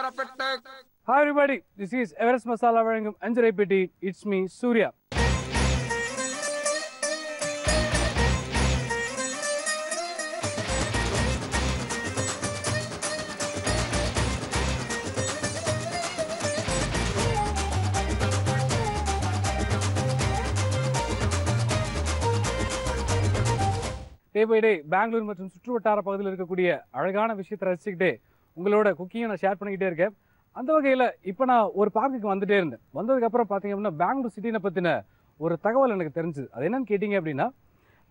Hi everybody, this is Everest Masala வழங்கும் அஞ்சரை பெட்டி. It's me, Surya. Day by day Bengaluru மற்றும் சுற்றுவட்டார பகுதியில் இருக்கக்கூடிய அழகான விஷயத்தை ரசிச்சுக்கிட்டே உங்களோட குக்கிங்கை நான் ஷேர் பண்ணிக்கிட்டே இருக்கேன். அந்த வகையில் இப்போ நான் ஒரு பார்க்குக்கு வந்துட்டே இருந்தேன். வந்ததுக்கப்புறம் பார்த்தீங்க அப்படின்னா பெங்களூர் சிட்டினை பற்றின ஒரு தகவல் எனக்கு தெரிஞ்சுது. அது என்னன்னு கேட்டிங்க அப்படின்னா,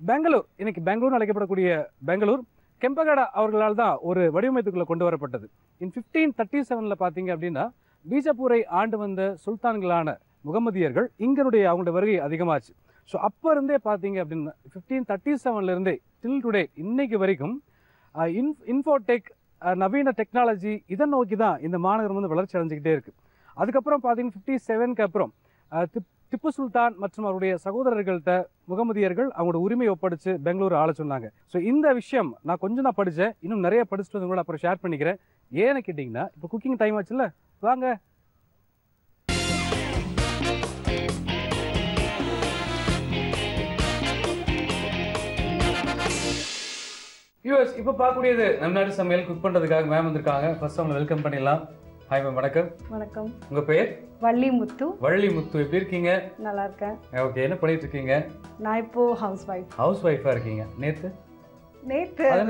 பெங்களூர் இன்னைக்கு பெங்களூர்னு அழைக்கப்படக்கூடிய பெங்களூர் கெம்பகடா அவர்களால் தான் ஒரு வடிவமைப்புக்குள்ளே கொண்டு வரப்பட்டது. இன் 1537 பார்த்தீங்க அப்படின்னா பீஜப்பூரை ஆண்டு வந்த சுல்தான்களான முகமதியர்கள் இங்கனுடைய அவங்களுடைய வருகை அதிகமாச்சு. ஸோ அப்போ இருந்தே பார்த்தீங்க அப்படின்னா 1537 டில் டுடே இன்னைக்கு வரைக்கும் இன்ஃபோடெக் நவீன டெக்னாலஜி இதை நோக்கி தான் இந்த மாநகரம் வந்து வளர்ச்சி அடைஞ்சிக்கிட்டே இருக்குது. அதுக்கப்புறம் பார்த்தீங்கன்னா 57 அப்புறம் திப்பு சுல்தான் மற்றும் அவருடைய சகோதரர்கள்ட்ட முகமதியர்கள் அவங்களோட உரிமையை ஒப்படைச்சு பெங்களூர் ஆள சொன்னாங்க. ஸோ இந்த விஷயம் நான் கொஞ்சம் படித்தேன், இன்னும் நிறைய படிச்சுட்டு வந்து கூட அப்புறம் ஷேர் பண்ணிக்கிறேன். ஏன்னு கேட்டிங்கன்னா இப்போ குக்கிங் டைம் ஆச்சுல்ல, வாங்க. யூஎஸ் இப்போ பார்க்கக்கூடியது நம்ம நாடு சமையல் குக் பண்ணுறதுக்காக மேம் வந்திருக்காங்க. ஃபர்ஸ்ட் அவங்களை வெல்கம் பண்ணிடலாம். ஹாய் மேம், வணக்கம். வணக்கம். உங்கள் பேர்? வள்ளி முத்து. வள்ளி முத்து, எப்படி இருக்கீங்க? நல்லா இருக்கேன். ஓகே, என்ன பண்ணிட்டு இருக்கீங்க? நான் இப்போ ஹவுஸ் ஒய்ஃபா இருக்கீங்க. நேத்து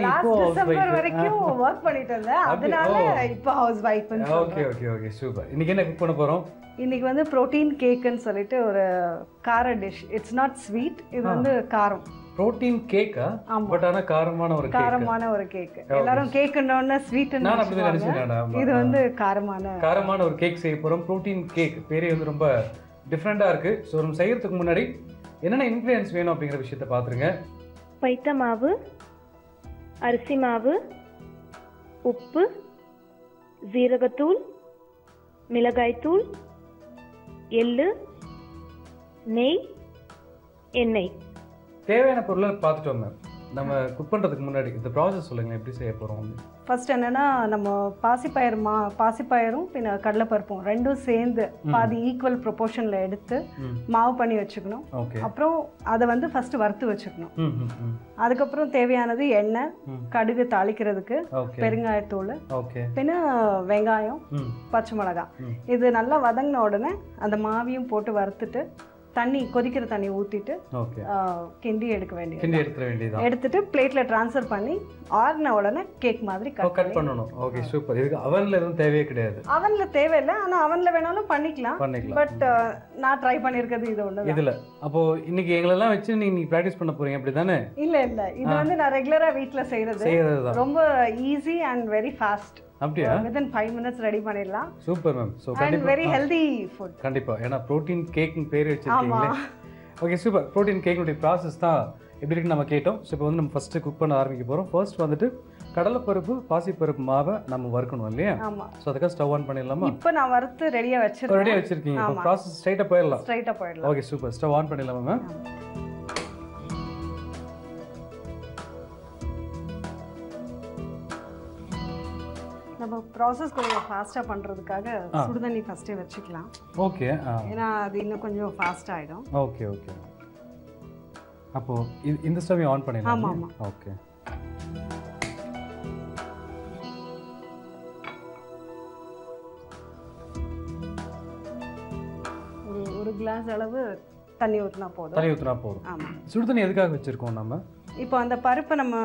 லாஸ்ட் டிசம்பர் வரைக்கும் வர்க் பண்ணிட்டு இருந்தேன், அதனால இப்போ house wife. Okay okay okay, super. இன்னைக்கு என்ன குக் பண்ண போறோம்? இன்னைக்கு வந்து புரோட்டீன் கேக்குன்னு சொல்லிட்டு ஒரு கார டிஷ். இட்ஸ் நாட் ஸ்வீட், இது வந்து காரம். புரோட்டீன் கேக்கா? பட் ஆனா காரமான ஒரு கேக். எல்லாரும் கேக்குன்னோன ஸ்வீட்னு நான் அப்படி நினைச்சேன். இது வந்து காரமான ஒரு கேக் செய்ய போறோம். புரோட்டீன் கேக் பேரே வந்து ரொம்ப டிஃபரெண்டா இருக்கு. ஸோ நம்ம செய்யறதுக்கு முன்னாடி என்னென்ன இன்கிரிடியன்ஸ் வேணும் அப்படிங்கிற விஷயத்த பாத்துருங்க. பைத்த மாவு, அரிசி மாவு, உப்பு, ஜீரகத்தூள், மிளகாய்த்தூள், எள்ளு, நெய், எண்ணெய். தேவையான பொருளை பார்த்துட்டோம் மேம். நம்ம குக் பண்ணுறதுக்கு முன்னாடி இந்த ப்ராசஸ் சொல்லுங்கள், எப்படி செய்ய போகிறோம்? ஃபர்ஸ்ட் என்னன்னா, நம்ம பாசிப்பயரும் பின்ன கடலைப்பருப்பும் ரெண்டும் சேர்ந்து பாதி ஈக்குவல் ப்ரொபோர்ஷனில் எடுத்து மாவு பண்ணி வச்சுக்கணும். அப்புறம் அதை வந்து ஃபர்ஸ்ட் வறுத்து வச்சுக்கணும். அதுக்கப்புறம் தேவையானது எண்ணெய், கடுகு தாளிக்கிறதுக்கு, பெருங்காயத்தூள், பின்ன வெங்காயம், பச்சை மிளகாய். இது நல்லா வதங்கின உடனே அந்த மாவையும் போட்டு வறுத்துட்டு கொதிக்கிற தண்ணி ஊற்றிட்டு கிண்டி எடுக்க வேண்டியது. எடுத்துட்டு பிளேட்ல ட்ரான்ஸ்ஃபர் பண்ணி ஆறின உடனே கேக் மாதிரி கட் பண்ணணும். Okay, super. இதுக்கு அவன்ல எதுவும் தேவையே கிடையாது. அவன்ல தேவையில்லை, ஆனா அவன்ல வேணாலும் பண்ணிக்கலாம். பட் நான் ட்ரை பண்ணிருக்கிறது இது ஒண்ணு இதுல. அப்போ இன்னைக்கு எங்களெல்லாம் வச்சு நீங்க பிராக்டிஸ் பண்ண போறீங்க, அப்படிதானே? இல்ல இது வந்து நான் ரெகுலரா வீட்ல செய்யறது. ரொம்ப ஈஸி அண்ட் வெரி ஃபாஸ்ட். அப்படியே within 5 minutes ரெடி பண்ணிடலாம். Super ma'am. சோ கண்டிப்பா வெரி ஹெல்தி ஃபுட். கண்டிப்பா, ஏன்னா புரோட்டீன் கேக்னு பேர் வச்சிருக்கீங்களே. Okay, super. புரோட்டீன் கேக்னுடைய ப்ராசஸ் தான் எப்படி இருக்குன்னு நம்ம கேட்டோம். ஸோ இப்போ வந்து நம்ம ஃபர்ஸ்ட் குக் பண்ண ஆரம்பிக்க போறோம். ஃபர்ஸ்ட் வந்துட்டு கடலைப்பருப்பு, பாசிப்பருப்பு மாவை நம்ம வறுக்கணும் இல்லையா? ஆமா. ஸோ அதுக்காக ஸ்டவ் ஆன் பண்ணிடலாமா? இப்போ நான் வறுத்து ரெடியா வச்சிருக்கீங்க. இப்போ ப்ராசஸ் ஸ்ட்ரைட்டா போயிடலாம். Okay, super. ஸ்டவ் ஆன் பண்ணிடலாமா மேம்? நம்ம ப்ராசஸ் கொஞ்சம் ஃபாஸ்ட்டாக பண்ணுறதுக்காக சுடுதண்ணி ஃபஸ்ட்டே வச்சுக்கலாம். ஓகே, ஏன்னா அது இன்னும் கொஞ்சம் ஃபாஸ்ட் ஆகிடும். Okay okay. அப்போது இந்த ஸ்டவ் ஆன் பண்ணிடலாம். ஆமாம் ஆமாம். ஓகே. ஒரு கிளாஸ் அளவு தண்ணி ஊற்றினா போதும். ஆமாம். சுடுதண்ணி எதுக்காக வச்சுருக்கோம் நம்ம? இப்போ அந்த பருப்பை நம்ம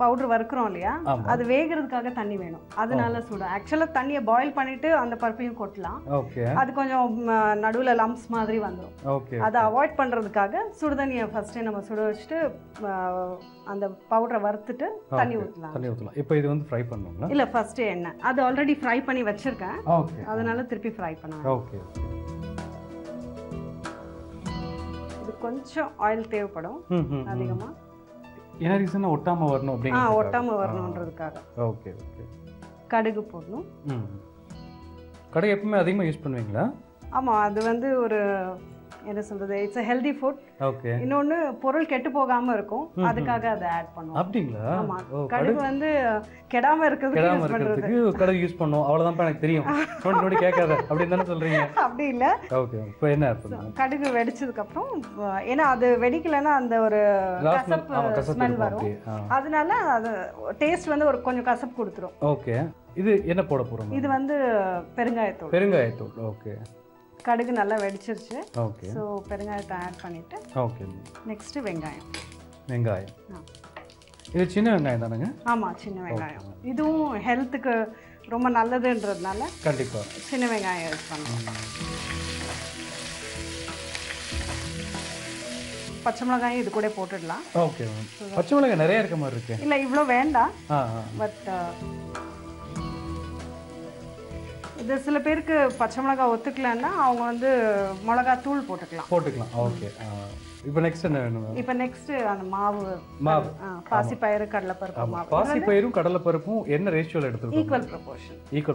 பவுடர் வறுக்கிறோம் இல்லையா, அது வேகிறதுக்காக தண்ணி வேணும், அதனால சுட. ஆக்சுவலாக தண்ணியை பாயில் பண்ணிட்டு அந்த பருப்பையும் கொட்டலாம். அது கொஞ்சம் நடுவில் லம்ப்ஸ் மாதிரி வந்துடும். அதை அவாய்ட் பண்ணுறதுக்காக சுடுதண்ணியை ஃபர்ஸ்டே நம்ம சுட வச்சுட்டு அந்த பவுடரை வறுத்துட்டு தண்ணி ஊற்றலாம். இப்போ இது வந்து ஃப்ரை பண்ணுங்களா? இல்லை, ஃபர்ஸ்டே எண்ணெய் அது ஆல்ரெடி ஃப்ரை பண்ணி வச்சிருக்கேன், அதனால திருப்பி ஃப்ரை பண்ணுவேன். ஓகே. இது கொஞ்சம் ஆயில் தேவைப்படும் அதிகமாக. என்ன ரீசன்? ஒட்டாம வரணும் அப்படிங்க. ஒட்டாம வரணும்ன்றதுக்காக. Okay okay. கடுகு போடணும். கடுகு எப்பவுமே அதிகமாக யூஸ் பண்ணுவீங்களா? ஆமாம், அது வந்து ஒரு என்ன சொல்றது, it's a healthy food. Okay. இன்னொன்னு பொருள் கெட்டு போகாம இருக்கும், அதுக்காக அதை ஆட் பண்ணுவோம். அப்படிங்களா? ஆமா, கடுகு வந்து கெடாம இருக்கிறதுக்கு கடுகு யூஸ் பண்ணுவோம். அவ்வளவுதான் எனக்கு தெரியும். நோடி கேட்காத அப்படின்னு தானே சொல்றீங்க? அப்படி இல்ல. ஓகே. இப்போ என்ன ஆட் பண்ணுங்க? கடுகு வெடிச்சதுக்கு அப்புறம், ஏன்னா அது வெடிக்கலன்னா அந்த ஒரு கசப்பு ஸ்மெல் வரும், அதனால அது டேஸ்ட் வந்து ஒரு கொஞ்சம் கசப்பு கொடுத்துரும். ஓகே. இது என்ன போட போறோம்? இது வந்து பெருங்காயத்தூள். பெருங்காயத்தூள். ஓகே. கடுகு நல்லா வெடிச்சிருச்சு. ஓகே. ஸோ பெருங்காயத்தை ஆட் பண்ணிட்டு, ஓகே, நெக்ஸ்ட் வெங்காயம். வெங்காயம். இது சின்ன வெங்காயம் தானங்க? ஆமா, சின்ன வெங்காயம். இதுவும் ஹெல்த்துக்கு ரொம்ப நல்லதுன்றதுனால கண்டிப்பா சின்ன வெங்காயம் யூஸ் பண்ணுவோம். பச்சை மிளகாயும் இது கூட போட்டுடலாம். ஓகே. பச்சை மிளகாய் நிறைய இருக்க மாதிரி இருக்கு. இல்லை, இவ்வளோ வேண்டாம். பட் இது சில பேருக்கு பச்சை மிளகாய் ஒத்துக்கலன்னா அவங்க வந்து மிளகா தூள் போட்டுக்கலாம். ஓகே. இப்போ நெக்ஸ்ட் என்ன வேணும்? இப்போ நெக்ஸ்ட் அந்த மாவு பாசிப்பயிறு கடலைப்பருப்பு மாவு. பாசிப்பயிரும் கடலைப்பருப்பும் என்ன ரேஷியோல எடுத்துக்கணும்? Equal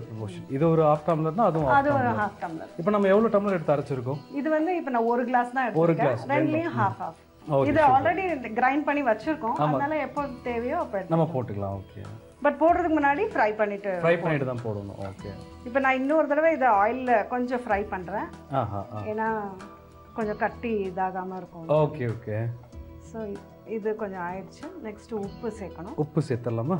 proportion. இது ஒரு ½ டம்ளர்னா அது ஒரு ½ டம்ளர். இப்போ நம்ம எவ்வளவு டம்ளர் எடுத்து அரைச்சிருக்கோம்? இது வந்து இப்போ நான் ஒரு கிளாஸ் தான் எடுத்துருக்கேன். ரெண்டுலயும் ½ இது ஆல்ரெடி கிரைண்ட் பண்ணி வச்சிருக்கோம், அதனால எப்போ தேவையோ அப்போ நம்ம போட்டுக்கலாம். ஓகே. பட் போடுறதுக்கு முன்னாடி ஃப்ரை பண்ணிட்டு தான் போடணும். ஓகே. இப்போ நான் இன்னொரு தடவை இதை ஆயில்ல கொஞ்சம் ஃப்ரை பண்றேன், ஏன்னா கொஞ்சம் கட்டி இதாகாம இருக்கும். ஓகே. ஓகே. ஸோ இது கொஞ்சம் ஆயிடுச்சு. நெக்ஸ்ட் உப்பு சேர்க்கணும். உப்பு சேர்த்துடலாமா?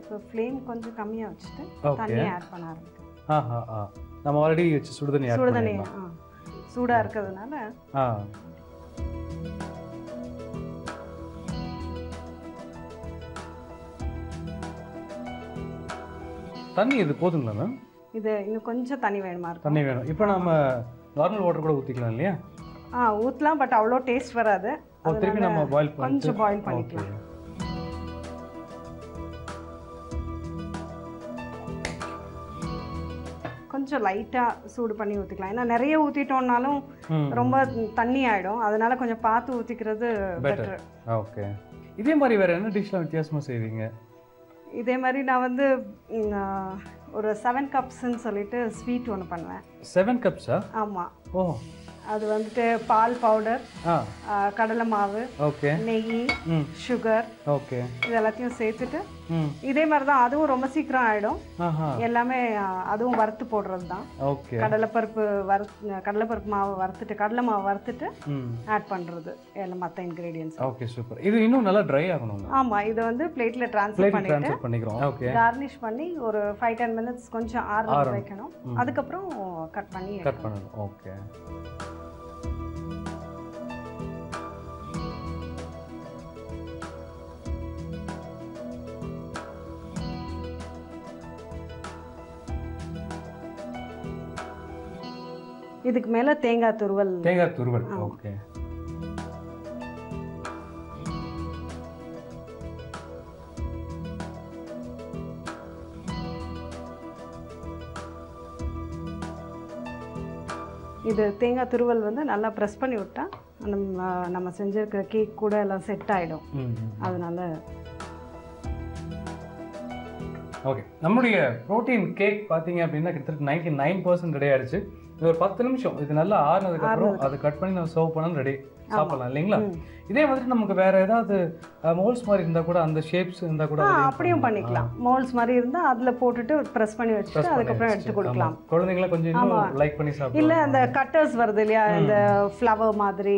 இப்போ ஃப்ளேம் கொஞ்சம் கம்மியாக வச்சுட்டு தண்ணி ஆட் பண்ண ஆரம்பிக்கும். நம்ம ஆல்ரெடி வச்சு சுடுதண்ணி சூடாக இருக்கிறதுனால தண்ணி இது போதுங்களா மேம்? இது இன்னும் கொஞ்சம் தண்ணி வேணுமா இருக்கும். தண்ணி வேணும். இப்போ நம்ம நார்மல் வாட்டர் கூட ஊற்றிக்கலாம் இல்லையா? ஊற்றலாம், பட் அவ்வளோ டேஸ்ட் வராது. திருப்பி நம்ம கொஞ்சம் பாயில் பண்ணிக்கலாம். கொஞ்சம் லைட்டாக சூடு பண்ணி ஊற்றிக்கலாம், ஏன்னா நிறைய ஊற்றிட்டோம்னாலும் ரொம்ப தண்ணி ஆகிடும், அதனால கொஞ்சம் பார்த்து ஊற்றிக்கிறது பெட்டர். ஓகே. இதே மாதிரி வேற என்ன டிஷ்லாம் வித்தியாசமாக செய்வீங்க? இதே மாதிரி நான் வந்து ஒரு 7 கப்ஸ்ன்னு சொல்லிட்டு ஸ்வீட் ஒன்று பண்ணுவேன். 7 கப்ஸா? ஆமாம். ஓ. அது வந்துட்டு பால் பவுடர், கடலை மாவு, ஓகே, நெய், சுகர், ஓகே, இது எல்லாத்தையும் சேர்த்துட்டு இதே மாதிரி தான். அதுவும் ரொம்ப சீக்கிரம் ஆயிடும். எல்லாமே அதுவும் வறுத்து போடுறது தான். ஓகே. கடலைப்பருப்பு மாவு வறுத்துட்டு, கடலை மாவு வறுத்துட்டு ஆட் பண்றது எல்லாம் மற்ற இன்கிரீடியன்ஸ். Okay, super. இது இன்னும் நல்லா ட்ரை ஆகணும். ஆமா, இது வந்து பிளேட்ல ட்ரான்ஸ்ஃபர் பண்ணிக்கிறோம். ஓகே. கார்னிஷ் பண்ணி ஒரு 5-10 மினிட்ஸ் கொஞ்சம் ஆற வைக்கணும். அதுக்கப்புறம் கட் பண்ணணும். ஓகே. இதுக்கு மேல தேங்காய் துருவல். ஓகே. இது தேங்காய் துருவல் வந்து நல்லா ப்ரெஸ் பண்ணி விட்டா நம்ம செஞ்சிருக்கிற கேக் கூட எல்லாம் செட் ஆயிடும். அதனால ஓகே. நம்மளுடைய ப்ரோட்டீன் கேக் பார்த்தீங்க அப்படின்னா கிட்டத்தட்ட 99% ரெடி ஆயிடுச்சு. இது ஒரு 10 நிமிஷம் இது நல்லா ஆறுனதுக்கு அப்புறம் அதை கட் பண்ணி நம்ம சர்வ் பண்ணாலும் ரெடி சாப்பிடலாம் இல்லைங்களா? இதே மாதிரி நமக்கு வேற ஏதாவது மோல்ஸ் மாதிரி இருந்தா கூட, அந்த ஷேப்ஸ் இருந்தா கூட அப்படியும் பண்ணிக்கலாம். மோல்ஸ் மாதிரி இருந்தா அதுல போட்டுட்டு பிரஸ் பண்ணி வச்சுட்டு அதுக்கப்புறம் எடுத்து கொடுக்கலாம். குழந்தைகளை கொஞ்சம் இன்னும் லைக் பண்ணி சாப்பிடலாம். இல்ல அந்த கட்டர்ஸ் வருது இல்லையா, இந்த ஃப்ளவர் மாதிரி,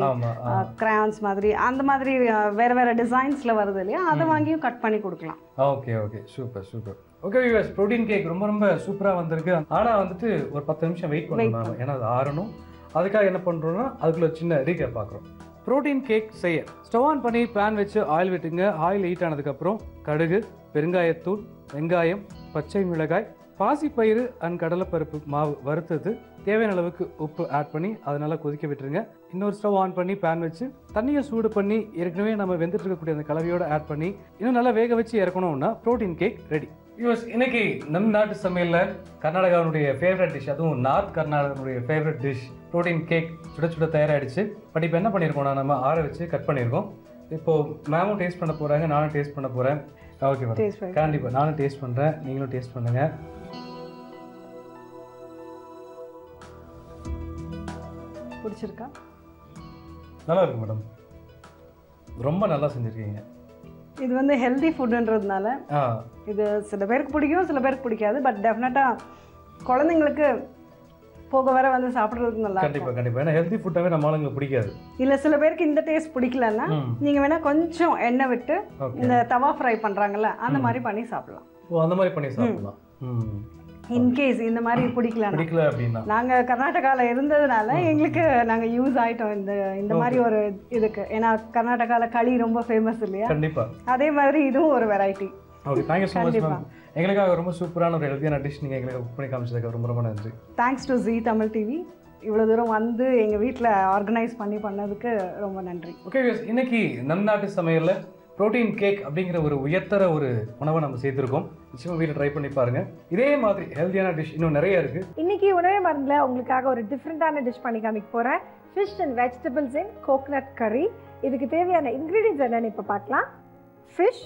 கிரையான்ஸ் மாதிரி, அந்த மாதிரி வேற வேற டிசைன்ஸ்ல வருது இல்லையா, அதை வாங்கியும் கட் பண்ணி கொடுக்கலாம். Okay. Super. Okay viewers, protein cake ரொம்ப சூப்பரா வந்திருக்கு. ஆனா வந்துட்டு ஒரு 10 நிமிஷம் வெயிட் பண்ணணும், ஏன்னா அது ஆறணும். அதுக்காக என்ன பண்றோம்னா அதுக்குள்ள சின்ன ரீகேப் பார்க்குறோம். ப்ரோட்டீன் கேக் செய்ய ஸ்டவ் ஆன் பண்ணி பேன் வச்சு ஆயில் விட்டுங்க. ஆயில் ஹீட் ஆனதுக்கப்புறம் கடுகு, பெருங்காயத்தூள், வெங்காயம், பச்சை மிளகாய், பாசிப்பயிறு அண்ட் கடலைப்பருப்பு மாவு வறுத்தது, தேவையான அளவுக்கு உப்பு ஆட் பண்ணி அதை நல்லா கொதிக்க விட்டுருங்க. இன்னொரு ஸ்டவ் ஆன் பண்ணி பேன் வச்சு தண்ணியை சூடு பண்ணி ஏற்கனவே நம்ம வெந்துட்டு இருக்கக்கூடிய அந்த கலவையோடு ஆட் பண்ணி இன்னும் நல்லா வேக வச்சு இறக்கணும்னா ப்ரோட்டீன் கேக் ரெடி. யூஸ் இன்னைக்கு நம் நாட்டு சமையலில் கர்நாடகாவுடைய ஃபேவரட் டிஷ், அதுவும் நார்த் கர்நாடகாவுடைய ஃபேவரட் டிஷ் ப்ரோட்டீன் கேக் சுட சுட தயாராகிடுச்சு. பட் இப்போ என்ன பண்ணியிருக்கோம்னா நம்ம ஆற வச்சு கட் பண்ணியிருக்கோம். இப்போது மேமும் டேஸ்ட் பண்ண போகிறாங்க, நானும் டேஸ்ட் பண்ண போகிறேன். ஓகே மேடம், கண்டிப்பாக நானும் டேஸ்ட் பண்ணுறேன், நீங்களும் டேஸ்ட் பண்ணுங்கள். பிடிச்சிருக்கா? நல்லா இருக்கு மேடம், ரொம்ப நல்லா செஞ்சுருக்கீங்க. இது வந்து ஹெல்தி ஃபுட்டுன்றதுனால இது சில பேருக்கு பிடிக்கும், சில பேருக்கு பிடிக்காது. பட் டெஃபினட்டாக குழந்தைங்களுக்கு போக வர வந்து சாப்பிட்றதுக்கு நல்லா கண்டிப்பாக கண்டிப்பாக. ஏன்னா ஹெல்தி ஃபுட்டாகவே நம்ம ஆளுங்களுக்கு பிடிக்காது. இல்லை சில பேருக்கு இந்த டேஸ்ட் பிடிக்கலன்னா நீங்கள் வேணால் கொஞ்சம் எண்ணெய் விட்டு இந்த தவா ஃப்ரை பண்ணுறாங்கல்ல அந்த மாதிரி பண்ணி சாப்பிடலாம். ஓ, அந்த மாதிரி பண்ணி சாப்பிடலாம். இன்கேஸ் இந்த மாதிரி பிடிக்கல அப்படின்னா நாங்கள் கர்நாடகாவில் இருந்ததுனால எங்களுக்கு நாங்கள் யூஸ் ஆகிட்டோம் இந்த மாதிரி ஒரு இதுக்கு. ஏன்னா கர்நாடகாவில் களி ரொம்ப ஃபேமஸ் இல்லையா? கண்டிப்பாக. அதே மாதிரி இதுவும் ஒரு variety. Okay, thank you so much ma'am. எங்களுக்காக ரொம்ப சூப்பரான ஒரு ஹெல்த்தியான டிஷ் நீங்கள் எங்களுக்கு குக் பண்ணி காமிச்சதுக்கு ரொம்ப ரொம்ப நன்றி. Thanks to Zee Tamil TV. இவ்வளோ தூரம் வந்து எங்கள் வீட்டில் ஆர்கனைஸ் பண்ணதுக்கு ரொம்ப நன்றி. ஓகே, இன்னைக்கு நம் நாட்டு சமையலில் ப்ரோட்டீன் கேக் அப்படிங்கிற ஒரு உயர்த்தர ஒரு உணவை நம்ம சேர்த்துருக்கோம். நிச்சயமாக வீட்டில் ட்ரை பண்ணி பாருங்கள். இதே மாதிரி ஹெல்த்தியான டிஷ் இன்னும் நிறைய இருக்குது. இன்றைக்கி உணவே மருந்தில் உங்களுக்காக ஒரு டிஃப்ரெண்ட்டான டிஷ் பண்ணி காமிக்க போகிறேன். Fish and vegetables in coconut கறி. இதுக்கு தேவையான இன்க்ரீடியன்ஸ் என்னென்னு இப்போ பார்க்கலாம். ஃபிஷ்,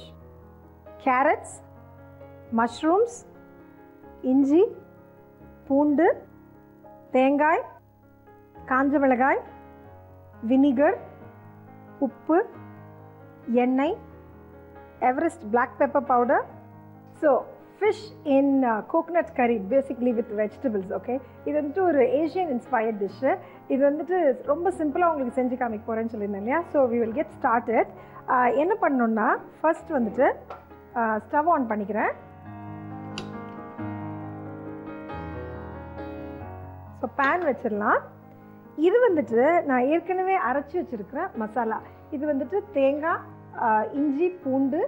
கேரட்ஸ், மஷ்ரூம்ஸ், இஞ்சி, பூண்டு, தேங்காய், காஞ்ச மிளகாய், வினிகர், உப்பு, எண்ணெய், Everest black pepper powder. So fish in coconut curry basically with vegetables. Okay, இது வந்துட்டு ஒரு ஏஷியன் இன்ஸ்பயர்ட் டிஷ்ஷு. இது வந்துட்டு ரொம்ப சிம்பிளாக உங்களுக்கு செஞ்சு காமிக்க போகிறேன்னு சொல்லியிருந்தேன் இல்லையா? So we will get started. என்ன பண்ணணுன்னா ஃபர்ஸ்ட் வந்துட்டு ஸ்டவ் ஆன் பண்ணிக்கிறேன். ஸோ பேன் வச்சிடலாம். இது வந்துட்டு நான் ஏற்கனவே அரைச்சி வச்சுருக்கிறேன் மசாலா. இது வந்துட்டு தேங்காய், இஞ்சி, பூண்டு,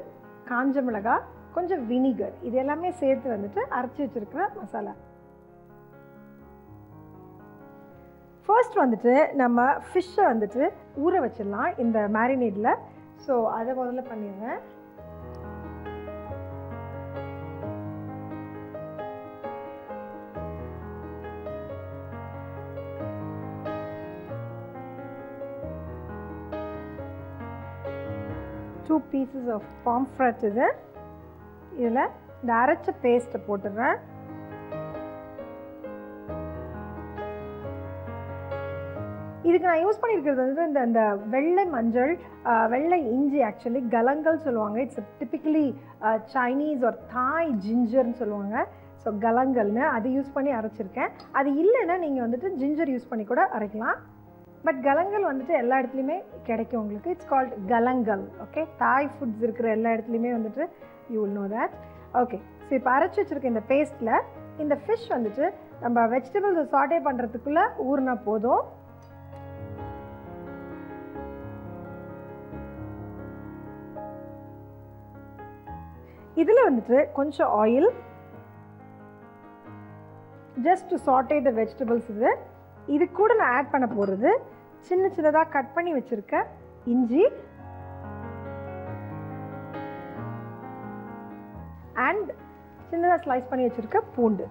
காஞ்ச மிளகாய், கொஞ்சம் வினிகர், இது எல்லாமே சேர்த்து வந்துட்டு அரைச்சி வச்சுருக்கிற மசாலா. ஃபர்ஸ்ட் வந்துட்டு நம்ம ஃபிஷ்ஷை வந்துட்டு ஊற வச்சிடலாம் இந்த மேரினேட்டில். ஸோ அதை முதல்ல பண்ணிடுவேன். Two pieces of pomfret. இதில் இந்த அரைச்ச பேஸ்ட்டை போட்டுடுறேன். இதுக்கு நான் யூஸ் பண்ணியிருக்கிறது வந்து இந்த வெள்ளை மஞ்சள், வெள்ளை இஞ்சி, ஆக்சுவலி கலங்கல் சொல்லுவாங்க. இட்ஸ் டிப்பிக்கலி சைனீஸ் ஒரு தாய் ஜிஞ்சர்னு சொல்லுவாங்க. ஸோ கலங்கல்னு அது யூஸ் பண்ணி அரைச்சிருக்கேன். அது இல்லைன்னா நீங்கள் வந்துட்டு ஜிஞ்சர் யூஸ் பண்ணி கூட அரைக்கலாம். பட் கலங்கல் வந்துட்டு எல்லா இடத்துலையுமே கிடைக்கும் உங்களுக்கு. It's called galangal. Okay, Thai foods இருக்கிற எல்லா இடத்துலையுமே வந்துட்டு you will know that. Okay, so இப்போ அரைச்சி வச்சுருக்க இந்த பேஸ்ட்டில் இந்த ஃபிஷ் வந்துட்டு நம்ம வெஜிடபிள்ஸ் சாட்டே பண்ணுறதுக்குள்ளே ஊறினா போதும். இதில் வந்துட்டு கொஞ்சம் ஆயில், ஜஸ்ட் டு சாட்டே த வெஜிடபிள்ஸ். இது கூட நான் ஆட் பண்ண போகிறது சின்ன சின்னதாக கட் பண்ணி வச்சுருக்க இஞ்சி அண்ட் சின்னதாக ஸ்லைஸ் பண்ணி வச்சுருக்க பூண்டு.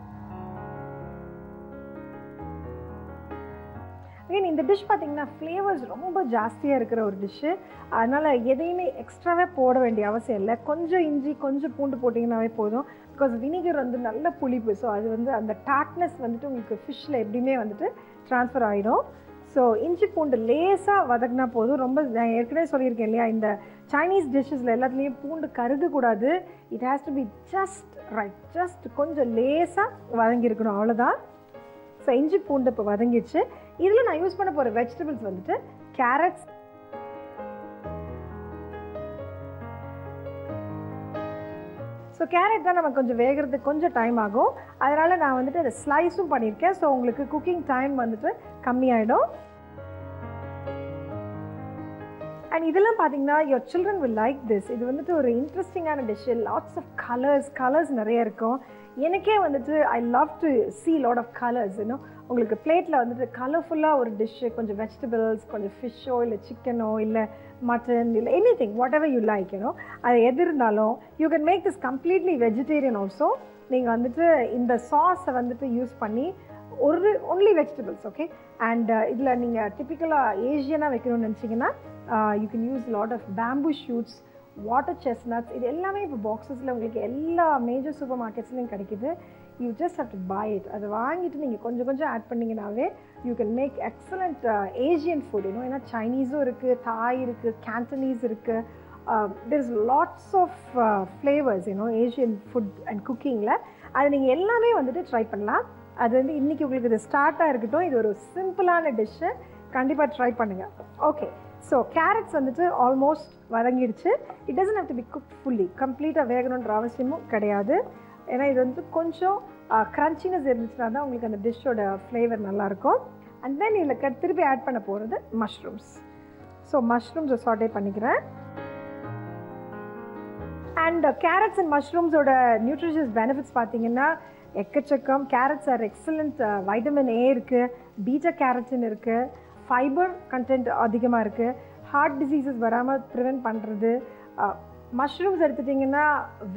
அகைன் இந்த டிஷ் பார்த்திங்கன்னா ஃப்ளேவர்ஸ் ரொம்ப ஜாஸ்தியாக இருக்கிற ஒரு டிஷ்ஷு. அதனால் எதையுமே எக்ஸ்ட்ராவே போட வேண்டிய அவசியம் இல்லை. கொஞ்சம் இஞ்சி கொஞ்சம் பூண்டு போட்டிங்கன்னாவே போதும். பிகாஸ் வினிகர் வந்து நல்ல புளிப்பு. ஸோ அது வந்து அந்த டாட்னஸ் வந்துட்டு உங்களுக்கு ஃபிஷ்ஷில் எப்படியுமே வந்துட்டு ட்ரான்ஸ்ஃபர் ஆகிடும். ஸோ இஞ்சி பூண்டு லேசாக வதக்கினா போதும். ரொம்ப நான் ஏற்கனவே சொல்லியிருக்கேன் இல்லையா, இந்த சைனீஸ் டிஷ்ஷஸில் எல்லாத்துலேயும் பூண்டு கருகக்கூடாது. It has to be just right, just கொஞ்சம் லேசாக வதங்கியிருக்கணும், அவ்வளோதான். ஸோ இஞ்சி பூண்டு இப்போ வதங்கிடுச்சு. இதில் நான் யூஸ் பண்ண போகிற வெஜிடபிள்ஸ் வந்துட்டு கேரட்ஸ், ஸோ கேரட் தான் நமக்கு கொஞ்சம் வேகிறதுக்கு கொஞ்சம் டைம் ஆகும். அதனால் நான் வந்துட்டு அதை ஸ்லைஸும் பண்ணியிருக்கேன். ஸோ உங்களுக்கு குக்கிங் டைம் வந்துட்டு கம்மியாயிடும். அண்ட் இதெல்லாம் பார்த்தீங்கன்னா your children will like this. இது வந்துட்டு ஒரு இன்ட்ரெஸ்டிங்கான டிஷ்ஷு. லாட்ஸ் ஆஃப் கலர்ஸ் நிறைய இருக்கும். எனக்கே வந்துட்டு I love to see lot of colors, you know. உங்களுக்கு பிளேட்டில் வந்துட்டு கலர்ஃபுல்லாக ஒரு டிஷ்ஷு, கொஞ்சம் வெஜிடபிள்ஸ், கொஞ்சம் ஃபிஷ்ஷோ இல்லை சிக்கனோ இல்லை மட்டன் இல்லை anything whatever you like, you know. அது எது இருந்தாலும் you can make this completely vegetarian also. நீங்கள் வந்துட்டு இந்த சாஸை வந்துட்டு யூஸ் பண்ணி ஒன்லி வெஜிடபிள்ஸ், ஓகே. அண்ட் இதில் நீங்கள் டிப்பிக்கலாக ஏஷியனாக வைக்கணும்னு நினச்சிங்கன்னா you can use lot of bamboo shoots, water chestnuts. இது எல்லாமே இப்போ பாக்ஸஸில் உங்களுக்கு எல்லா மேஜர் சூப்பர் மார்க்கெட்ஸ்லையும் கிடைக்கிது. You just have to buy it. அதை வாங்கிட்டு நீங்கள் கொஞ்சம் கொஞ்சம் ஆட் பண்ணிங்கனாவே you can make excellent Asian food, you know. ஏன்னா சைனீஸும் இருக்குது, தாய் இருக்குது, கேண்டனீஸ் இருக்குது. there is lots of flavors, you know, Asian food and cookingல. அது நீங்கள் எல்லாமே வந்துட்டு ட்ரை பண்ணலாம். அது வந்து இன்றைக்கி உங்களுக்கு இது ஸ்டார்ட்டாக இருக்கட்டும். இது ஒரு சிம்பிளான டிஷ்ஷு, கண்டிப்பாக ட்ரை பண்ணுங்கள். ஓகே, ஸோ கேரட்ஸ் வந்துட்டு ஆல்மோஸ்ட் வதங்கிடுச்சு. It doesn't have to be cook fully, கம்ப்ளீட்டாக வேகணுன்ற அவசியமும் கிடையாது. ஏன்னா இது வந்து கொஞ்சம் க்ரன்ச்சினஸ் இருந்துச்சுன்னா தான் உங்களுக்கு அந்த டிஷ்ஷோட ஃப்ளேவர் நல்லாயிருக்கும். அண்ட் தென் இதில் திருப்பி ஆட் பண்ண போகிறது மஷ்ரூம்ஸ். ஸோ மஷ்ரூம்ஸை சாட்டே பண்ணிக்கிறேன். அண்ட் கேரட்ஸ் அண்ட் மஷ்ரூம்ஸோட நியூட்ரிஷியஸ் பெனிஃபிட்ஸ் பார்த்தீங்கன்னா எக்கச்சக்கம். Carrots are excellent, vitamin A இருக்குது, பீட்டா கேரட்டின் இருக்குது, ஃபைபர் கண்டென்ட் அதிகமாக இருக்குது, ஹார்ட் டிசீசஸ் வராமல் ப்ரிவென்ட் பண்ணுறது. மஷ்ரூம்ஸ் எடுத்துட்டிங்கன்னா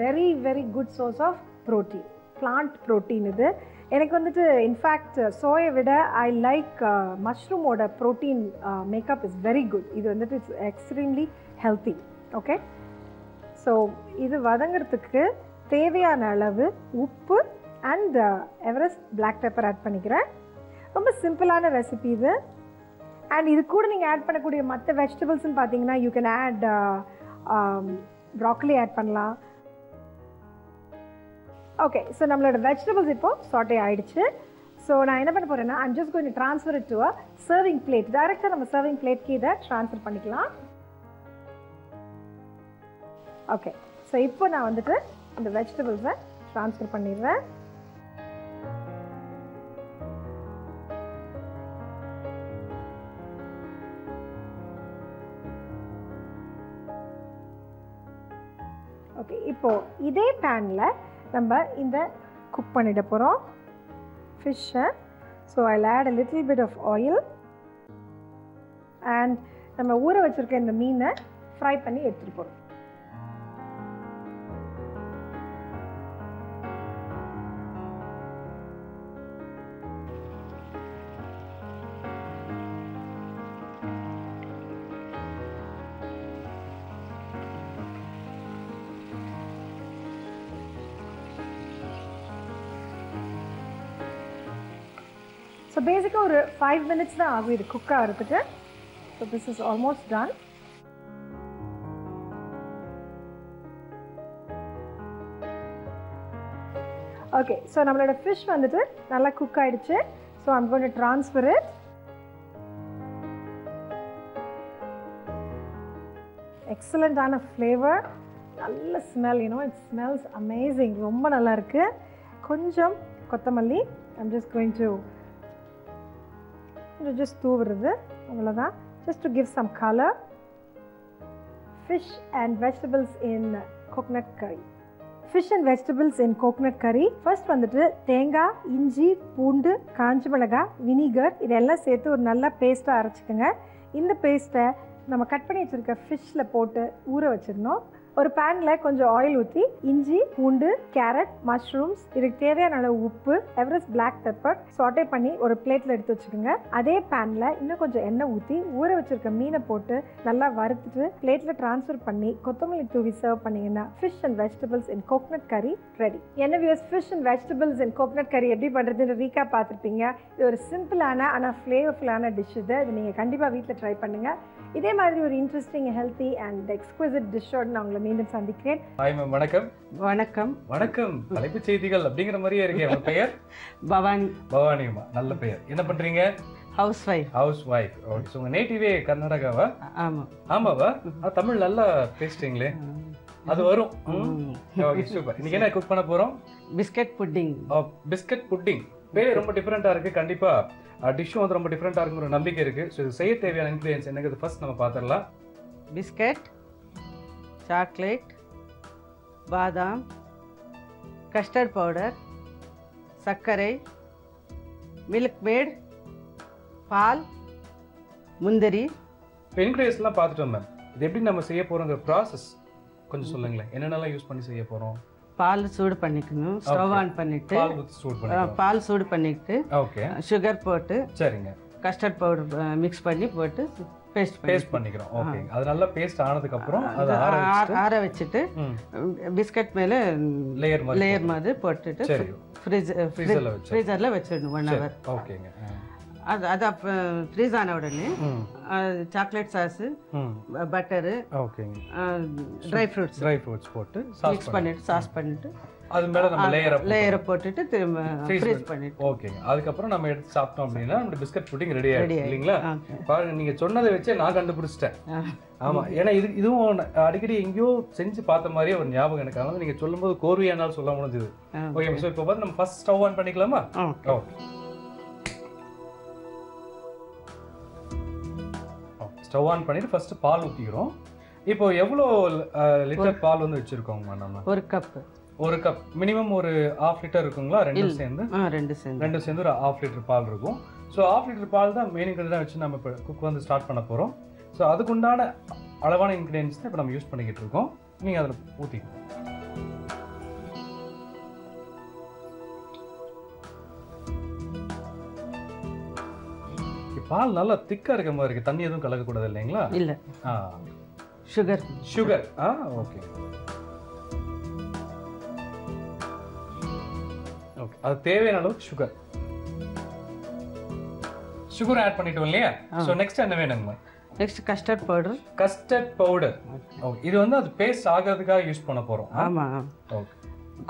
very very good source of protein, plant protein. இது எனக்கு வந்துட்டு இன்ஃபேக்ட் சோயை விட ஐ லைக் மஷ்ரூமோட protein makeup is very good. இது வந்துட்டு it's extremely healthy. Okay, so இது வதங்கிறதுக்கு தேவையான அளவு உப்பு and Everest black pepper add பண்ணிக்கிறேன். ரொம்ப சிம்பிளான ரெசிபி இது. அண்ட் இது கூட நீங்கள் ஆட் பண்ணக்கூடிய மற்ற வெஜிடபிள்ஸ்ன்னு பார்த்தீங்கன்னா you can add broccoli add பண்ணலாம். ஓகே, ஸோ நம்மளோட வெஜிடபிள்ஸ் இப்போது சாட்டே ஆகிடுச்சு. ஸோ நான் என்ன பண்ண போகிறேன்னா I'm just going to transfer it to a serving plate. டைரெக்டாக நம்ம சர்விங் பிளேட்க்கு இதை ட்ரான்ஸ்ஃபர் பண்ணிக்கலாம். ஓகே, ஸோ இப்போ நான் வந்துட்டு இந்த வெஜிடபிள்ஸை ட்ரான்ஸ்ஃபர் பண்ணிடுறேன். ஓகே, இப்போது இதே பேனில் நம்ம இந்த குக் பண்ணிட போகிறோம் ஃபிஷ்ஷை. So I'll add a little bit of oil and நம்ம ஊற வச்சுருக்க இந்த மீனை ஃப்ரை பண்ணி எடுத்துகிட்டு போகிறோம். ஸோ பேசிக்காக ஒரு 5 minutes தான் ஆகும் இது குக் ஆகிறதுக்கு. So this is almost done. Okay, so நம்மளோட ஃபிஷ் வந்துட்டு நல்லா குக் ஆகிடுச்சு. So I'm going to transfer it. எக்ஸலண்ட்டான ஃப்ளேவர், நல்ல smell, you know, it smells amazing. ரொம்ப நல்லா இருக்குது. கொஞ்சம் கொத்தமல்லி I'm just going to just தூவுறது, அவ்வளோதான். Just to give some colour. Fish and vegetables in coconut curry. Fish and vegetables in coconut curry. First வந்துட்டு தேங்காய், இஞ்சி, பூண்டு, காஞ்ச மிளகாய், வினிகர் இதெல்லாம் சேர்த்து ஒரு நல்ல பேஸ்ட்டாக அரைச்சிக்கோங்க. இந்த பேஸ்ட்டை நம்ம கட் பண்ணி வச்சுருக்க ஃபிஷ்ஷில் போட்டு ஊற வச்சிடணும். ஒரு பேனில் கொஞ்சம் ஆயில் ஊற்றி இஞ்சி, பூண்டு, கேரட், மஷ்ரூம்ஸ், இதுக்கு தேவையான அளவு உப்பு, எவரெஸ்ட் பிளாக் பெப்பர் சாட்டே பண்ணி ஒரு பிளேட்டில் எடுத்து வச்சுக்கோங்க. அதே பேனில் இன்னும் கொஞ்சம் எண்ணெய் ஊற்றி ஊற வச்சுருக்க மீனை போட்டு நல்லா வறுத்துட்டு பிளேட்டில் ட்ரான்ஸ்ஃபர் பண்ணி கொத்தமல்லி தூவி சர்வ் பண்ணிங்கன்னா fish and vegetables in coconut கறி ரெடி. என்ன views, fish and vegetables in coconut கறி எப்படி பண்ணுறதுன்னு ரீகேப் பார்த்துருப்பீங்க. இது ஒரு சிம்பிளான ஆனால் ஃப்ளேவர்ஃபுல்லான டிஷ். இது நீங்கள் கண்டிப்பாக வீட்டில் ட்ரை பண்ணுங்கள். இதே மாதிரி ஒரு இன்ட்ரெஸ்டிங், ஹெல்த்தி அண்ட் எக்ஸ்குவிசிட் டிஷ்ஷோடு நான் உங்களை மீண்டும் சந்திக்கிறேன். ஹாய் மேம், வணக்கம். வணக்கம். வணக்கம். தலைப்புச் செய்திகள் அப்படிங்கிற மாதிரியே இருக்கே. உங்க பெயர்? பவானி. பவானிமா, நல்ல பெயர். என்ன பண்றீங்க? House wife. House wife. Okay. So உங்க நேட்டிவே கர்நாடகாவா? ஆமாம். ஆமாவா? தமிழ் நல்லா பேசுறீங்களே, அது வரும். Okay, super. இன்னைக்கு என்ன குக் பண்ண போறோம்? Biscuit pudding. Biscuit pudding. பேரே ரொம்ப டிஃப்ரெண்டா இருக்கு. கண்டிப்பா டிஷ்ஷும் வந்து ரொம்ப டிஃப்ரெண்டா இருக்குங்கிற நம்பிக்கை இருக்கு. ஸோ இது செய்ய தேவையான இன்கிரியன்ஸ் என்னங்கிறது ஃபர்ஸ்ட் நம்ம பார்த்துடலாம். பிஸ்கட், சாக்லேட், பாதாம், கஸ்டர்ட் பவுடர், சர்க்கரை, மில்க் மேட், பால், முந்திரி. இப்போ இன்க்ரீடியன்ஸ்லாம் பார்த்துட்டோம் மேம். இது எப்படி நம்ம செய்ய போகிறோங்கிற ப்ராசஸ் கொஞ்சம் சொல்லுங்களேன். என்னென்னலாம் யூஸ் பண்ணி செய்ய போகிறோம்? பால் சூடு பண்ணிக்கணும், ஸ்டவ் ஆன் பண்ணிட்டு பால் ஊற்றி சூடு பண்ணி பால் சூடு பண்ணிட்டு ஓகே சுகர் போட்டு சரிங்க கஸ்டர்ட் பவுடர் மிக்ஸ் பண்ணி போட்டு பேஸ்ட் பண்ணிக்கிறோம். ஓகே, அது நல்லா பேஸ்ட் ஆனதுக்கு அப்புறம் அதை ஆற வச்சுட்டு பிஸ்கட் மேலே லேயர் மாதிரி போட்டுட்டு சரி ஃப்ரீசரில் வச்சிடணும் 1 hour. ஓகேங்க. அது ஃப்ரீஸ் ஆன உடனே சாக்லேட் சாஸு, பட்டரு, ஓகேங்க, ட்ரை ஃப்ரூட்ஸ் போட்டு மிக்ஸ் பண்ணிட்டு சாஸ் பண்ணிட்டு அது மேல நம்ம லேயரை போட்டுட்டு திரும்ப ஃப்ரீஸ் பண்ணிட்டு ஓகேங்க. அதுக்கப்புறம் நம்ம எடுத்து சாப்பிட்டோம் அப்படின்னா நம்ம பிஸ்கட் புட்டிங் ரெடி ஆயிடும் இல்லைங்களா? பாருங்க, நீங்க சொன்னதை வச்சே நான் கண்டுபிடிச்சிட்டேன். ஆமா, ஏன்னா இதுவும் அடிக்கடி எங்கேயோ செஞ்சு பார்த்த மாதிரியே ஒரு ஞாபகம் எனக்கு. அதனால நீங்க சொல்லும்போது கோர்வையானாலும் சொல்ல முடிஞ்சது. ஓகே, ஸோ இப்போ பார்த்து நம்ம ஃபர்ஸ்ட் ஸ்டவ் ஆன் பண்ணிக்கலாமா? ஓகே, ஸ்டவ் ஆன் பண்ணிட்டு ஃபர்ஸ்ட் பால் ஊற்றிக்கிறோம். இப்போ எவ்வளோ லிட்டர் பால் வந்து வச்சிருக்கோங்க நம்ம? 1 கப் மினிமம் ஒரு 1/2 லிட்டர் இருக்குங்களா? ரெண்டும் சேர்ந்து ஒரு 1/2 லிட்டர் பால் இருக்கும். ஸோ 1/2 லிட்டர் பால் தான் மெயின் இன்க்ரீடியன்ட் வச்சு நம்ம இப்போ குக் வந்து ஸ்டார்ட் பண்ண போகிறோம். ஸோ அதுக்குண்டான அளவான இன்க்ரீடியன்ஸ் தான் இப்போ நம்ம யூஸ் பண்ணிக்கிட்டு இருக்கோம். நீங்கள் அதில் ஊற்றிக்கணும். பால் நல்லா திக்கா இருக்க மாதிரி இருக்கு. தண்ணி எதுவும் கலக்கக்கூடாது இல்லைங்களா? இல்ல. சுகர். ஓகே ஓகே, அது தேவையான அளவுக்கு சுகர் ஆட் பண்ணிட்டோம் இல்லையா? சோ நெக்ஸ்ட் என்ன வேணுங்க? Next custard powder. ஓகே, இது வந்து அது பேஸ்ட் ஆகிறதுக்காக யூஸ் பண்ண போறோம். ஆமா. ஓகே,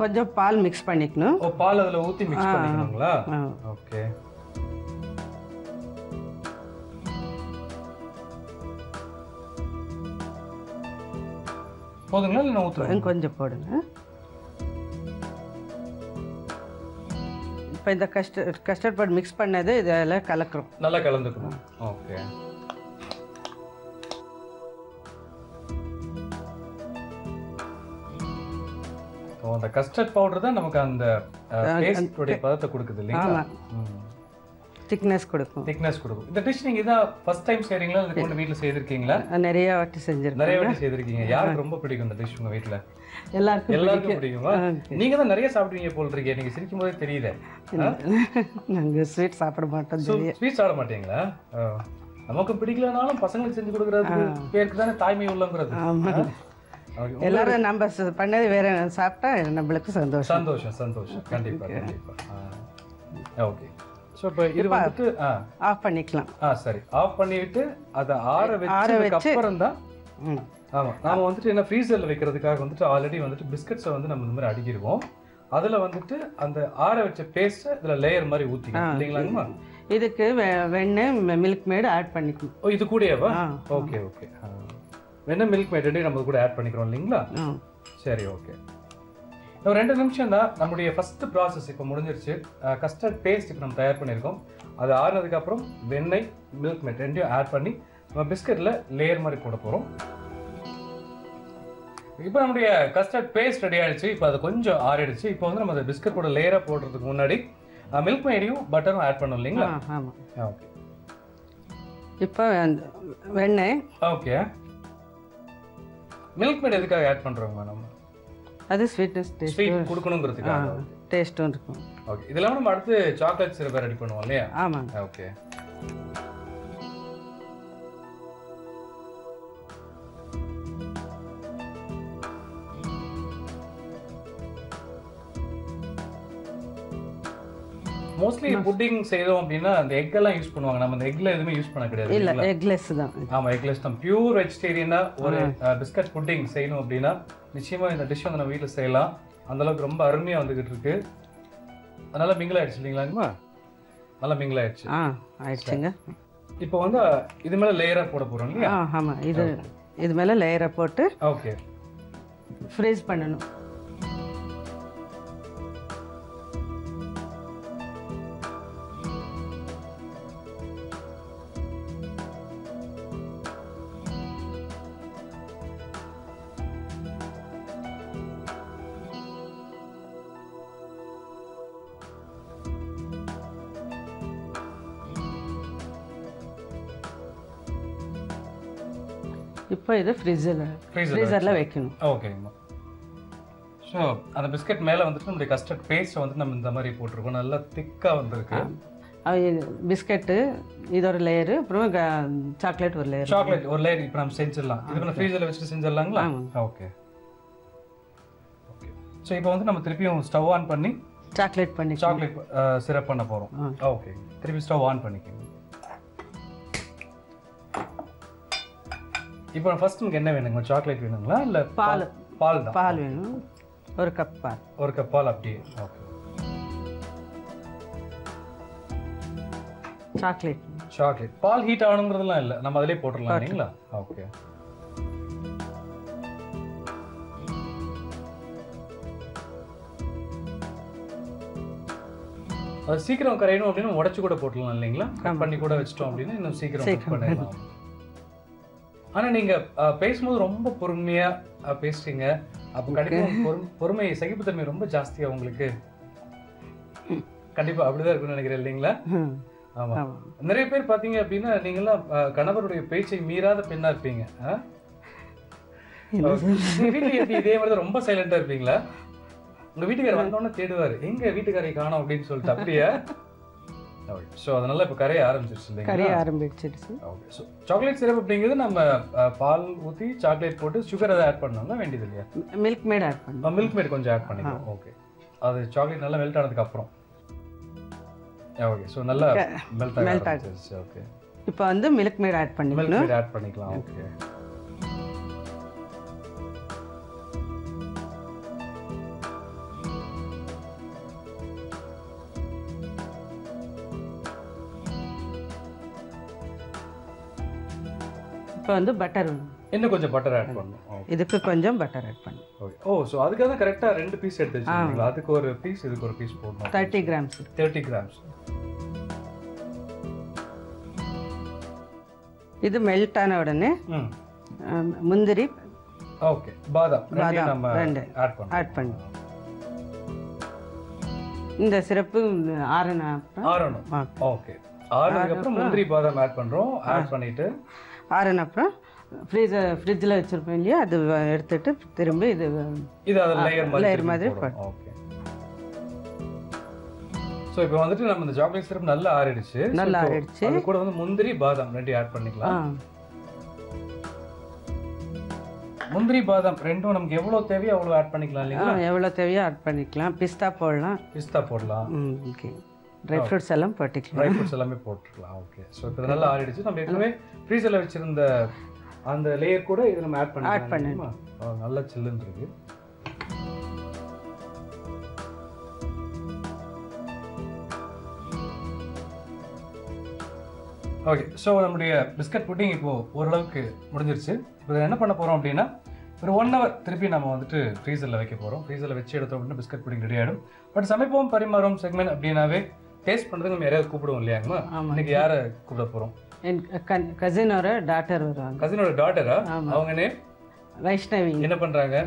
கொஞ்சம் பால் மிக்ஸ் பண்ணிக்கணும். பால் அதுல ஊத்தி மிக்ஸ் பண்ணிக்கணுங்களா? ஓகே, போதுங்களா? இல்லை நான் ஊற்றுறேன்? கொஞ்சம் போடுங்க. இப்போ இந்த கஸ்டர்ட் பவுடர் மிக்ஸ் பண்ணது இதெல்லாம் கலக்குறோம். நல்லா கலந்துக்கணும். ஓகே, அந்த கஸ்டர்ட் பவுடர் தான் நமக்கு அந்த பேஸ்டோட பதத்தை கொடுக்குது இல்லைங்களா? திக்னஸ் கொடுக்கும். இந்த டிஷ் நீங்க இதான் ஃபர்ஸ்ட் டைம் செய்றீங்களா? இல்ல கொண்டு வீட்ல செய்திருக்கீங்களா? நிறைய வாட்டி செய்திருக்கீங்க. யாருக்கு ரொம்ப பிடிக்கும் இந்த டிஷ் உங்க வீட்ல? எல்லாருக்கும் பிடிக்குமா? நீங்க தான் நிறைய சாப்பிடுவீங்க போல இருக்கே. நீங்க சிரிக்கும் போதே தெரியுது. நாங்க ஸ்வீட் சாப்பிட மாட்டோம். ஸ்வீட் சாப்பிட மாட்டீங்களா? நமக்கு பிடிக்கலனாலும் பசங்களுக்கு செஞ்சு கொடுக்கறது பேருக்கு தானே தாய்மை உள்ளங்கிறது. எல்லாரும் நம்ம பண்ணது வேற சாப்பிட்டா நம்மளுக்கு சந்தோஷம். கண்டிப்பா. ஓகே, ஸோ இப்போ இது வந்துட்டு ஆஃப் பண்ணிக்கலாம். சரி, ஆஃப் பண்ணிவிட்டு அதை ஆற வச்சதுக்கு அப்புறம் தான். ஆமாம், நாம வந்துட்டு என்ன ஃப்ரீசரில் வைக்கிறதுக்காக வந்துட்டு ஆல்ரெடி வந்துட்டு பிஸ்கட்ஸை வந்து நம்ம இந்த மாதிரி அடுக்கிடுவோம். அதில் வந்துட்டு அந்த ஆற வச்ச பேஸ்ட்டை இதில் லேயர் மாதிரி ஊற்றிக்கலாம் இல்லைங்களாங்கம்மா? இதுக்கு வெண்ணெய் மில்க் மேட் ஆட் பண்ணிக்கணும். ஓ, இது கூடயேவா? ஓகே, வெண்ணெய் மில்க் மேட் ரெண்டையும் நம்ம கூட ஆட் பண்ணிக்கிறோம் இல்லைங்களா? சரி, ஓகே. ஒரு 2 நிமிஷம் தான் நம்முடைய ஃபர்ஸ்ட் ப்ராசஸ் இப்போ முடிஞ்சிருச்சு. கஸ்டர்ட் பேஸ்ட் இப்போ நம்ம தயார் பண்ணியிருக்கோம். அது ஆறுனதுக்கு அப்புறம் வெண்ணெய் மில்க் மேட் ரெண்டையும் ஆட் பண்ணி நம்ம பிஸ்கட்டில் லேயர் மாதிரி போட போகிறோம். இப்போ நம்முடைய கஸ்டர்ட் பேஸ்ட் ரெடி ஆயிடுச்சு. இப்போ அது கொஞ்சம் ஆறிடுச்சு. இப்போ வந்து நம்ம அந்த பிஸ்கட்டோட லேயராக போடுறதுக்கு முன்னாடி மில்க் மேடையும் பட்டரும் ஆட் பண்ணோம் இல்லைங்களா? ஆமாம். ஓகே, இப்போ வெண்ணெய். ஓகே, மில்க் மேட் எதுக்காக ஆட் பண்ணுறோங்க நம்ம? அது ஸ்வீட் கொடுக்கணுங்கிறதுக்காக, டேஸ்ட்டும் இருக்கும். ஓகே, இதெல்லாம் நம்ம அடுத்து சாக்லேட் சிரப் ரெடி பண்ணுவோம் இல்லையா? ஆமாம். ஓகே, மோஸ்ட்லி புட்டிங் செய்தோம் அப்படின்னா அந்த எக் எல்லாம் யூஸ் பண்ணுவாங்க. நம்ம அந்த எக்ல எதுவுமே யூஸ் பண்ண கிடையாது. இல்ல, எக்லெஸ் தான். ஆமா, எக்லெஸ் தான். பியூர் வெஜிடேரியனா ஒரு பிஸ்கட் புட்டிங் செய்யணும் அப்படின்னா நிச்சயமா இந்த டிஷ் வந்து நம்ம வீட்டில் செய்யலாம். அந்த அளவுக்கு ரொம்ப அருமையா வந்துகிட்டு இருக்கு. அதனால மிங்கிள் ஆயிடுச்சு இல்லைங்களாங்கம்மா? நல்லா மிங்கிள் ஆயிடுச்சு. ஆயிடுச்சுங்க. இப்போ வந்து இது மேல லேயரா போட போறோம் இல்லையா? ஆமா, இது மேல லேயரை போட்டு ஓகே ஃப்ரீஸ் பண்ணணும். இப்போ இது ஃப்ரீசரில் வைக்கணும். ஓகேங்கம்மா. ஸோ அந்த பிஸ்கட் மேலே வந்துட்டு நம்மளுடைய கஸ்டர்ட் பேஸ்ட்டை வந்து நம்ம இந்த மாதிரி போட்டிருக்கோம். நல்லா திக்காக வந்திருக்கு. பிஸ்கெட்டு இது ஒரு லேயரு, அப்புறம் சாக்லேட் ஒரு லேயர். சாக்லேட் ஒரு லேயர் இப்போ நம்ம செஞ்சிடலாம். இது நம்ம ஃப்ரீசரில் வச்சுட்டு செஞ்சிடலாங்களா? Okay okay. ஸோ இப்போ வந்து நம்ம திருப்பியும் ஸ்டவ் ஆன் பண்ணி சாக்லேட் சிரப் பண்ண போகிறோம். ஓகே, திருப்பி ஸ்டவ் ஆன் பண்ணிக்கோங்க. இப்போ ஃபர்ஸ்ட் உங்களுக்கு என்ன வேணுங்க? சாக்லேட் வேணுங்களா இல்லை பால் தான்? பால் வேணும், ஒரு கப் பால். அப்படியே. ஓகே. சாக்லேட் பால் ஹீட் ஆகணுங்கிறதுலாம் இல்லை, நம்ம அதிலே போட்டுடலாம் இல்லைங்களா? ஓகே. அது சீக்கிரம் கரையணும் அப்படின்னு உடச்சு கூட போட்டுடலாம் இல்லைங்களா? கட் பண்ணி கூட வச்சிட்டோம் அப்படின்னு இன்னும் சீக்கிரம் பண்ணிடலாம். ஆனால் நீங்கள் பேசும்போது ரொம்ப பொறுமையாக பேசுறீங்க. அப்போ கண்டிப்பாக பொறுமை சகிப்புத்தன்மை ரொம்ப ஜாஸ்தியாக உங்களுக்கு கண்டிப்பாக அப்படிதான் இருக்குன்னு நினைக்கிறேன் இல்லைங்களா? ஆமாம். நிறைய பேர் பார்த்தீங்க அப்படின்னா நீங்களாம் கணவருடைய பேச்சை மீறாத பெண்ணா இருப்பீங்க. வீட்டுக்கு இதே மாதிரி ரொம்ப சைலண்டா இருப்பீங்களா? உங்க வீட்டுக்காரர் வந்தோடனே தேடுவாரு, எங்க வீட்டுக்காரை காணோம் அப்படின்னு சொல்லிட்டு. அப்படியே ஸோ அதனால இப்போ கரைய ஆரம்பிச்சிருச்சு. ஓகே. ஸோ சாக்லேட் சிரப் அப்படிங்கிறது நம்ம பால் ஊற்றி சாக்லேட் போட்டு சுகர் அதை ஆட் பண்ணணும்னா வேண்டியது இல்லையா? மில்க் மேட் ஆட் பண்ணணும். மில்க் மேட் கொஞ்சம் ஆட் பண்ணிக்கலாம். ஓகே. அது சாக்லேட் நல்லா மெல்ட் ஆனதுக்கு அப்புறம். ஓகே. ஸோ நல்லா மெல்ட் ஆகிடுச்சு. ஓகே. இப்போ வந்து மில்க் மேட் ஆட் பண்ணிக்கலாம். ஓகே. இப்போ வந்து பட்டர் வேணும். இன்னும் கொஞ்சம் பட்டர் ஆட் பண்ணணும். இதுக்கு கொஞ்சம் பட்டர் ஆட் பண்ணணும். ஓகே. ஓ, ஸோ அதுக்காக தான் கரெக்டாக 2 பீஸ் எடுத்து வச்சுருக்கீங்களா? அதுக்கு ஒரு பீஸ், இதுக்கு ஒரு பீஸ் போடணும். 30 கிராம்ஸ். 30 கிராம்ஸ். இது மெல்ட் ஆன உடனே முந்திரி, ஓகே, பாதாம் நம்ம ஆட் பண்ணி இந்த சிறப்பு ஆறணும். ஓகே. ஆறுனதுக்கு அப்புறம் முந்திரி பாதாம் ஆட் பண்றோம். ஆட் பண்ணிட்டு ஆறுன அப்புறம் ஃப்ரிட்ஜில் வச்சிருப்போம் இல்லையா, அது எடுத்துட்டு திரும்பி இது அது லேயர் மாதிரி. ஓகே. ஸோ இப்போ வந்துட்டு நம்ம இந்த சாக்லேட் சிரப் நல்லா ஆறிடுச்சு. அது கூட வந்து முந்திரி பாதாம் ரெண்டையும் ஆட் பண்ணிக்கலாம். முந்திரி பாதாம் ரெண்டும் நமக்கு எவ்வளவு தேவையோ அவ்வளவு ஆட் பண்ணிக்கலாம் இல்லைங்களா? எவ்வளவு தேவையோ ஆட் பண்ணிக்கலாம். பிஸ்தா போடலாம். ஓகே. ட்ரை ஃப்ரூட்ஸ் எல்லாம் போட்டுக்கலாம். ட்ரை ஃப்ரூட்ஸ் எல்லாமே போட்டுக்கலாம். ஓகே. ஸோ இப்போ நல்லா ஆறிடுச்சு. நம்ம ஏற்கனவே ஃப்ரீசரில் வச்சிருந்த அந்த லேயர் கூட இதை நம்ம ஆட் பண்ணிக்கலாம். நல்லா சில்லுன்னு இருக்கு. ஓகே. ஸோ நம்முடைய பிஸ்கட் புட்டிங் இப்போ ஓரளவுக்கு முடிஞ்சிருச்சு. இப்போ என்ன பண்ண போகிறோம் அப்படின்னா ஒரு 1 hour திருப்பி நம்ம வந்துட்டு ஃப்ரீசரில் வைக்க போகிறோம். ஃப்ரீசரில் வச்சு எடுத்தோம் அப்படின்னா பிஸ்கட் புட்டிங் ரெடி ஆகிடும். பட் சமைப்போம் பரிமாறும் செக்மெண்ட் அப்படின்னாவே டேஸ்ட் பண்ணுறதுக்கு நம்ம யாரையாவது கூப்பிடுவோம் இல்லையாங்கம்மா? இன்னைக்கு யாரை கூப்பிட போகிறோம்? என் கசினோட டாட்டர் வருவாங்க. கசினோட டாட்டரா? அவங்க நேம் வைஷ்ணவி. என்ன பண்ணுறாங்க?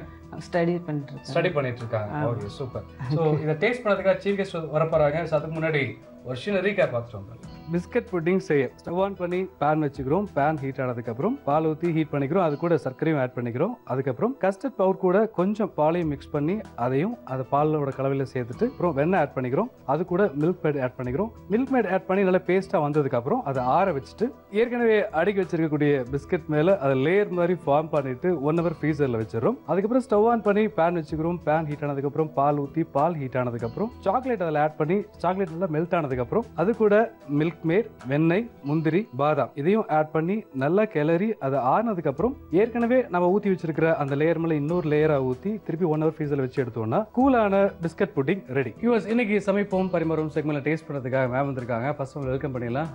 ஸ்டடி பண்ணிட்டு இருக்காங்க. Okay, super. ஸோ இதை டேஸ்ட் பண்ணுறதுக்காக சீஃப் கெஸ்ட் வரப்போறாங்க. ஸோ அதுக்கு முன்னாடி ஒரு சின்ன ரீகேப் பார்த்துட்டு வந்தோம். பிஸ்கட் புட்டிங் செய்ய ஸ்டவ் ஆன் பண்ணி பேன் வச்சுக்கிறோம். பேன் ஹீட் ஆனதுக்கப்புறம் பால் ஊற்றி ஹீட் பண்ணிக்கிறோம். அது கூட சர்க்கரையும் ஆட் பண்ணிக்கிறோம். அதுக்கப்புறம் கஸ்டர்ட் பவுடர் கூட கொஞ்சம் பாலையும் மிக்ஸ் பண்ணி அதையும் அது பாலோட கலவையில் சேர்த்துட்டு அப்புறம் வெண்ணெய் ஆட் பண்ணிக்கிறோம். அது கூட மில்க் மேட் ஆட் பண்ணிக்கிறோம். மில்க் மேட் ஆட் பண்ணி நல்லா பேஸ்ட்டாக வந்ததுக்கப்புறம் அதை ஆற வச்சுட்டு ஏற்கனவே அடுக்கி வச்சிருக்கக்கூடிய பிஸ்கட் மேலே அதை லேயர் மாதிரி ஃபார்ம் பண்ணிட்டு 1 hour ஃப்ரீசரில் வச்சிடறோம். அதுக்கப்புறம் ஸ்டவ் ஆன் பண்ணி பேன் வச்சுக்கிறோம். பேன் ஹீட் ஆனதுக்கப்புறம் பால் ஊற்றி பால் ஹீட் ஆனதுக்கப்புறம் சாக்லேட் அதில் ஆட் பண்ணி சாக்லேட் நல்லா மெல்ட் ஆனதுக்கப்புறம் அது கூட மில்க் மேட், வெண்ணெய், முந்திரி, பாதாம் இதையும் ஆட் பண்ணி நல்லா கிளறி அதை ஆனதுக்கு அப்புறம் ஏற்கனவே நம்ம ஊற்றி வச்சிருக்கிற அந்த லேயர் மேலே இன்னொரு லேயரா ஊற்றி திருப்பி 1 hour ஃப்ரீசரில் வச்சு எடுத்தோம்னா கூலான பிஸ்கட் புட்டிங் ரெடி. இன்னைக்கு சமைப்போம் பரிமாறும் செக்மெண்ட்ல டேஸ்ட் பண்ணுறதுக்காக மேம் வந்திருக்காங்க. ஃபர்ஸ்ட் வெல்கம் பண்ணிடலாம்.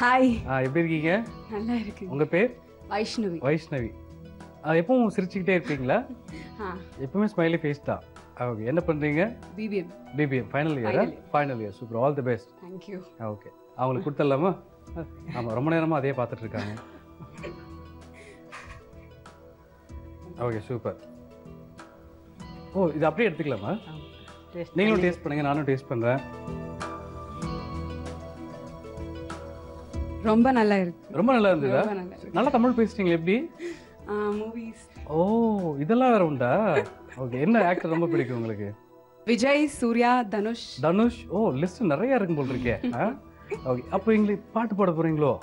ஹாய். எப்படி இருக்கீங்க? நல்லா இருக்கு. உங்க பேர்? வைஷ்ணவி. எப்பவும் சிரிச்சுக்கிட்டே இருப்பீங்களா? எப்பவுமே ஸ்மைலி ஃபேஸ் தான். ஓகே. என்ன பண்றீங்க? BBM final year. Super. All the best. Thank you. Okay. அவங்களுக்கு கொடுத்துடலாமா? ஆமாம், ரொம்ப நேரமாக அதே பார்த்துட்டு இருக்காங்க. Okay, super. ஓ, இது அப்படியே எடுத்துக்கலாமா? நீங்களும் டேஸ்ட் பண்ணுங்க, நானும் டேஸ்ட் பண்ணுறேன். ரொம்ப நல்லா இருக்கு. ரொம்ப நல்லா இருந்ததா? நல்லா தமிழ் பேசுறீங்களா? எப்படி? மூவிஸ். ஓ இதெல்லாம் வேற உண்டா? ஓகே, என்ன ஆக்டர் ரொம்ப பிடிக்கும் உங்களுக்கு? விஜய், சூர்யா, தனுஷ். தனுஷ். ஓ லிஸ்ட் நிறைய இருக்கும் போல் இருக்கே. ஓகே, அப்போ எங்களுக்கு பாட்டு பாட போறீங்களோ?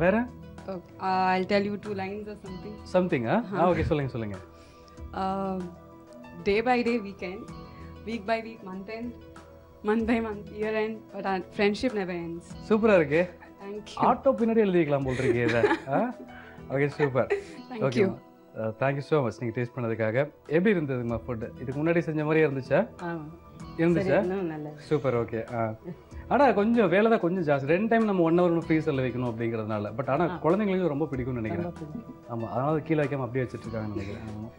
வேற? Okay, I'll tell you 2 lines or something. Something, okay, சொல்லுங்க. Day by day, weekend. Week by week, month by month, year end. But our friendship never ends. சூப்பரா இருக்கு. Thank you. ஆட்டோ பின்னாடி எழுதி வைக்கலாம் போல் இருக்கே இதை. Okay, super. Thank you. Thank you so much நீங்கள் taste பண்ணதுக்காக. எப்படி இருந்ததுமா ஃபுட்டு? இதுக்கு முன்னாடி செஞ்ச மாதிரியே இருந்துச்சா? இருந்துச்சா? சூப்பர். ஓகே. ஆனால் கொஞ்சம் வேலை தான் கொஞ்சம் ஜாஸ்தி. 2 டைம் நம்ம 1 hour ஃப்ரீசரில் வைக்கணும் அப்படிங்கிறதுனால. பட் ஆனால் குழந்தைங்களுக்கு ரொம்ப பிடிக்கும்னு நினைக்கிறேன். ஆமாம், அதனால் கீழே வைக்காமல் அப்படியே வச்சுட்ருக்காங்கன்னு நினைக்கிறேன். ஆமாம்.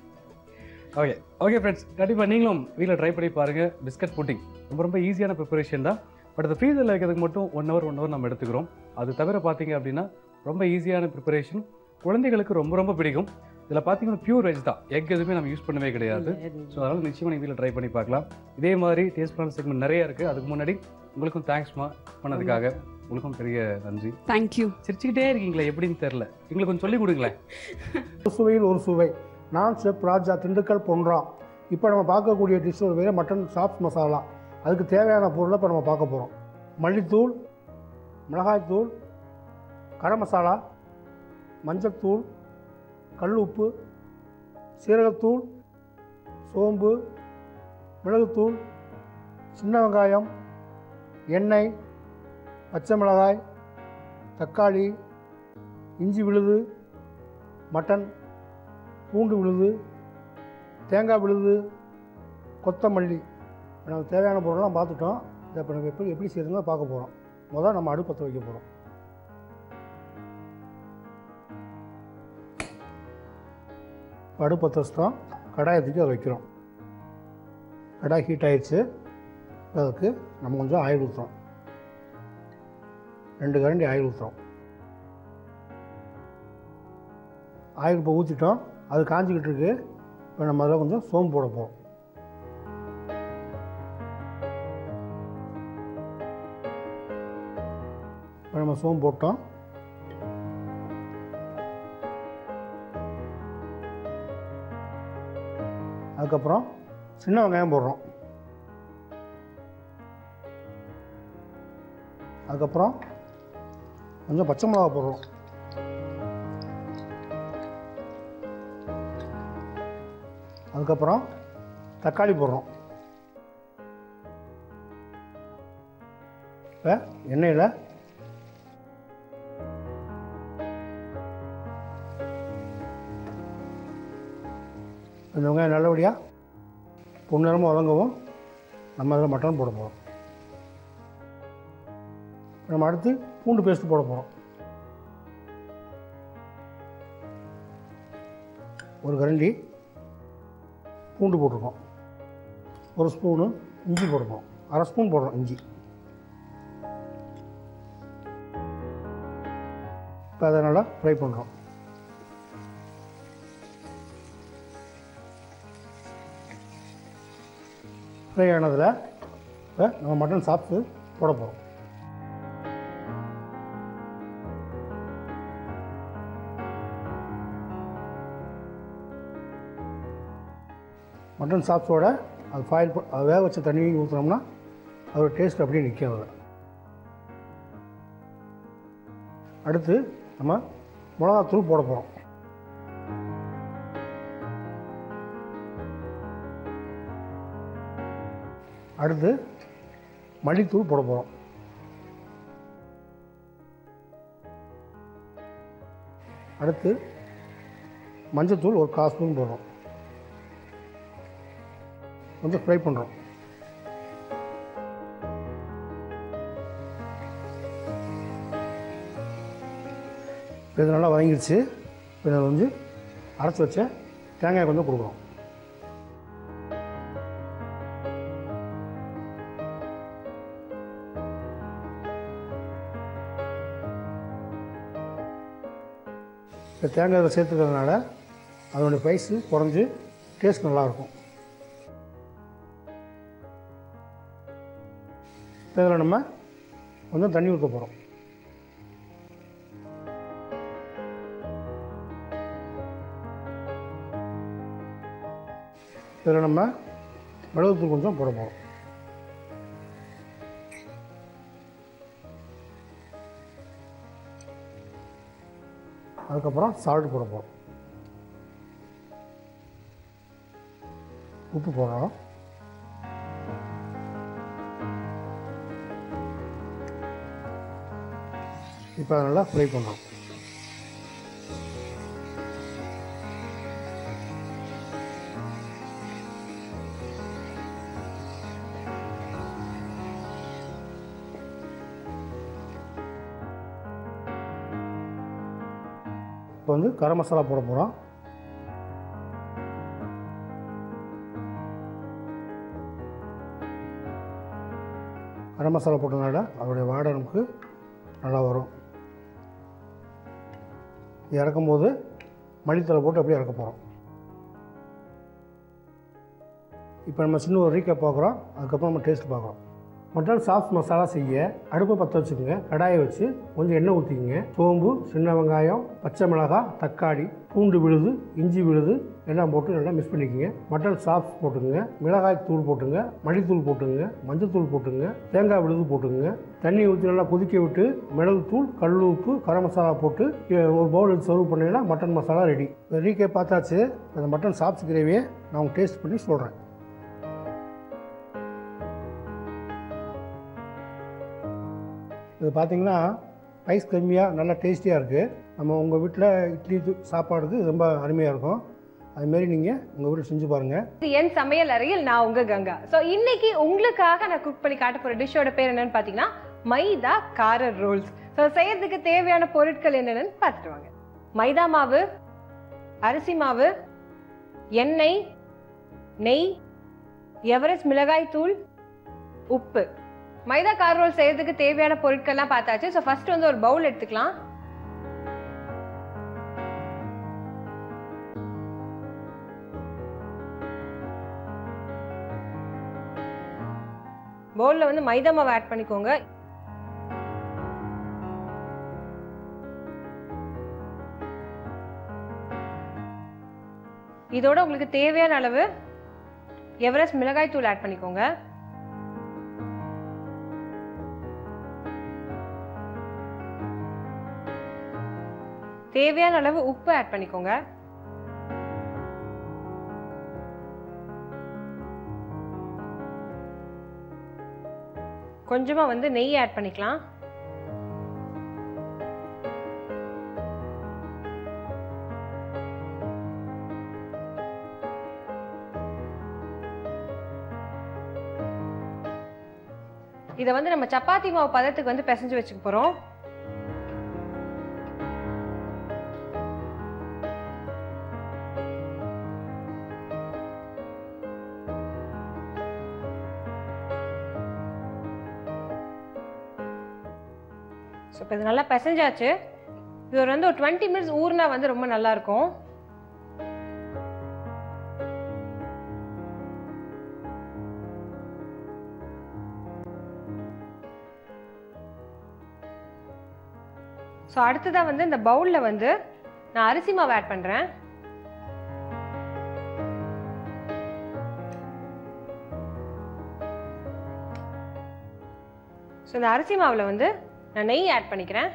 ஓகே ஃப்ரெண்ட்ஸ், கண்டிப்பாக நீங்களும் வீட்டில் ட்ரை பண்ணி பாருங்கள். பிஸ்கட் புட்டிங் ரொம்ப ஈஸியான ப்ரிப்பரேஷன் தான். பட் அந்த ஃப்ரீசரில் வைக்கிறதுக்கு மட்டும் 1 hour நம்ம எடுத்துக்கிறோம். அது தவிர பார்த்தீங்க அப்படின்னா ரொம்ப ஈஸியான ப்ரிப்பரேஷன், குழந்தைகளுக்கு ரொம்ப பிடிக்கும். இதில் பார்த்தீங்கன்னா பியூர் வெஜ் தான், எக் எதுவுமே நம்ம யூஸ் பண்ணவே கிடையாது. ஸோ அதனால் நிச்சயமாக நீங்கள் வீட்டில் ட்ரை பண்ணி பார்க்கலாம். இதே மாதிரி டேஸ்ட் பண்ண செக்மெண்ட் நிறைய இருக்குது. அதுக்கு முன்னாடி உங்களுக்கும் தேங்க்ஸ்மா பண்ணதுக்காக. உங்களுக்கும் பெரிய நன்றி. தேங்க்யூ. சிரிச்சுக்கிட்டே இருக்கீங்களே, எப்படின்னு தெரில, எங்களுக்கு கொஞ்சம் சொல்லிக் கொடுங்களேன். ஒரு சுவையில் ஒரு சுவை. நான் செஃப் ராஜா, திண்டுக்கல் பொன்றாம். இப்போ நம்ம பார்க்கக்கூடிய டிஷ் ஒரு வேறு மட்டன் சாப்ஸ் மசாலா. அதுக்கு தேவையான பொருளை இப்போ நம்ம பார்க்க போகிறோம். மல்லித்தூள், மிளகாய்த்தூள், கரம் மசாலா, மஞ்சள்தூள், கல் உப்பு, சீரகத்தூள், சோம்பு, மிளகுத்தூள், சின்ன வெங்காயம், எண்ணெய், பச்சை மிளகாய், தக்காளி, இஞ்சி விழுது, மட்டன், பூண்டு விழுது, தேங்காய் விழுது, கொத்தமல்லி. நமக்கு தேவையான பொருள்லாம் பார்த்துட்டோம். இதை இப்போ நம்ம எப்படி செய்யறதுன்னு பார்க்க போகிறோம். முதல்ல நம்ம அடுப்பு பற்ற வைக்க போகிறோம். அடுப்பு பற்ற வச்சிட்டோம். கடாயை தூக்கி அதை வைக்கிறோம். கடாய் ஹீட் ஆயிடுச்சு. அதுக்கு நம்ம கொஞ்சம் ஆயில் ஊற்றுறோம். 2 கரண்டி ஆயில் ஊற்றுறோம். ஆயில் இப்போ ஊற்றிட்டோம். அது காஞ்சிக்கிட்டு இருக்கு. இப்போ நம்ம அதில் கொஞ்சம் சோம்பு போட போகிறோம். இப்போ நம்ம சோம்பு போட்டோம். அதுக்கப்புறம் சின்ன வெங்காயம் போடுறோம். அதுக்கப்புறம் கொஞ்சம் பச்சை மிளகா போடுறோம். அதுக்கப்புறம் தக்காளி போடுறோம். இப்போ எண்ணெயில் இந்த வெங்காயம் நல்லபடியாக பொன்னிறமாக வதங்கவும் நம்ம அதில் மட்டன் போட போகிறோம். நம்ம அடுத்து பூண்டு பேஸ்ட்டு போட போகிறோம். 1 கரண்டி பூண்டு போட்டிருக்கோம். 1 ஸ்பூனு இஞ்சி போட்டுப்போம். 1/2 ஸ்பூன் போடுறோம் இஞ்சி. இப்போ அதை நல்லா ஃப்ரை பண்ணுறோம். ஃப்ரை ஆனதில் இப்போ நம்ம மட்டன் சாப்ஸு போட போகிறோம். மட்டன் சாப்ஸோட அது அது வேக வச்ச தண்ணி ஊற்றுனோம்னா அதோட டேஸ்ட் அப்படியே நிற்கும். அதில் அடுத்து நம்ம மிளகாத்தூள் போட போகிறோம். அடுத்து மல்லித்தூள் போட போகிறோம். அடுத்து மஞ்சள்தூள் 1/4 ஸ்பூன் போடுறோம். கொஞ்சம் ஃப்ரை பண்ணுறோம். இது நல்லா வதங்கிடுச்சு. இதை வந்து அரைச்சி வச்ச தேங்காய் கொஞ்சம் கொடுக்குறோம். இந்த தேங்காய் சேர்த்துக்கிறதுனால அதனுடைய ப்ரைஸு குறைஞ்சி டேஸ்ட் நல்லாயிருக்கும். இதில் நம்ம கொஞ்சம் தண்ணி ஊற்ற போகிறோம். இதில் நம்ம மிளகுத்தூள் கொஞ்சம் போட போகிறோம். அதுக்கப்புறம் சால்ட் போட போகிறோம். உப்பு போடுறோம். இப்போ அதை நல்லா ஃப்ரை பண்ணுறோம். இப்போ வந்து கரம் மசாலா போட போகிறோம். கரம் மசாலா போட்டதுனால அதோடைய வாடை நமக்கு நல்லா வரும். இறக்கும்போது மல்லித்தலை போட்டு அப்படியே இறக்க போகிறோம். இப்போ நம்ம சின்ன ஒரு ரீகேப் பார்க்குறோம். அதுக்கப்புறம் நம்ம டேஸ்ட் பார்க்குறோம். மட்டன் சாஃப்ட் மசாலா செய்ய அடுப்பை பற்ற வச்சுக்கோங்க. கடாயை வச்சு கொஞ்சம் எண்ணெய் ஊற்றிக்கங்க. சோம்பு, சின்ன வெங்காயம், பச்சை மிளகாய், தக்காளி, பூண்டு விழுது, இஞ்சி விழுது எல்லாம் போட்டு நல்லா மிக்ஸ் பண்ணிக்கோங்க. மட்டன் சாஃப்ட் போட்டுங்க. மிளகாய் தூள் போட்டுங்க. மல்லித்தூள் போட்டுங்க. மஞ்சள் தூள் போட்டுங்க. தேங்காய் விழுது போட்டுங்க. தண்ணி ஊற்றி நல்லா கொதிக்க விட்டு மிளகுத்தூள், கல் உப்பு, கரம் மசாலா போட்டு ஒரு பவுல் எடுத்து சர்வ் பண்ணிங்கன்னா மட்டன் மசாலா ரெடி. ரீகேப் பார்த்தாச்சு. அந்த மட்டன் சாஃப்ட் கிரேவியை நான் உங்களுக்கு டேஸ்ட் பண்ணி சொல்கிறேன். இது பார்த்திங்கன்னா ரைஸ் கம்மியாக நல்லா டேஸ்டியாக இருக்குது. நம்ம உங்கள் வீட்டில் இட்லி சாப்பாடுக்கு ரொம்ப அருமையாக இருக்கும். அதுமாரி நீங்கள் உங்கள் வீட்டில் செஞ்சு பாருங்கள். என் சமையல் அறையில் நான் உங்கள் கங்கா. ஸோ இன்னைக்கு உங்களுக்காக நான் குக் பண்ணி காட்ட போகிற டிஷ்ஷோட பேர் என்னென்னு பார்த்தீங்கன்னா மைதா கார ரோல்ஸ். ஸோ செய்யறதுக்கு தேவையான பொருட்கள் என்னென்னு பார்த்துட்டு வாங்க. மைதா மாவு, அரிசி மாவு, எண்ணெய், நெய், எவரெஸ்ட் மிளகாய் தூள், உப்பு. மைதா கார ரோல் செய்யறதுக்கு தேவையான பொருட்கள்லாம் பார்த்தாச்சு. ஸோ ஃபர்ஸ்ட் வந்து ஒரு பவுல் எடுத்துக்கலாம். பவுல்ல வந்து மைதா மாவு ஆட் பண்ணிக்கோங்க. இதோட உங்களுக்கு தேவையான அளவு எவரெஸ்ட் மிளகாய் தூள் ஆட் பண்ணிக்கோங்க. தேவையான அளவு உப்பு ஆட் பண்ணிக்கோங்க. கொஞ்சமா வந்து நெய் ஆட் பண்ணிக்கலாம். இதை வந்து நம்ம சப்பாத்தி மாவு பதத்துக்கு வந்து பிசைஞ்சு வச்சுக்க போறோம். ஸோ இப்போ இது நல்லா பிசைஞ்சாச்சு. இது வந்து ஒரு 20 மினிட்ஸ் ஊறினா வந்து ரொம்ப நல்லா இருக்கும். ஸோ அடுத்ததாக வந்து இந்த பவுலில் வந்து நான் அரிசி மாவு ஆட் பண்ணுறேன். ஸோ இந்த அரிசி மாவில் வந்து நான் நெய் ஆட் பண்ணிக்கிறேன்.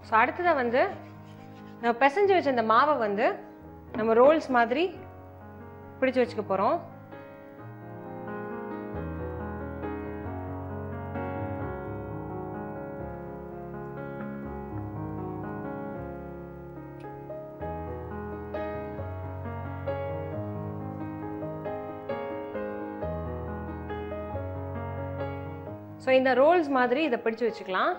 ஸோ அடுத்ததாக வந்து நம்ம பிசைஞ்சு வச்ச இந்த மாவை வந்து நம்ம ரோல்ஸ் மாதிரி பிடிச்சு வச்சுக்க போகிறோம். ஸோ இந்த ரோல்ஸ் மாதிரி இதை பிடிச்சு வச்சுக்கலாம்.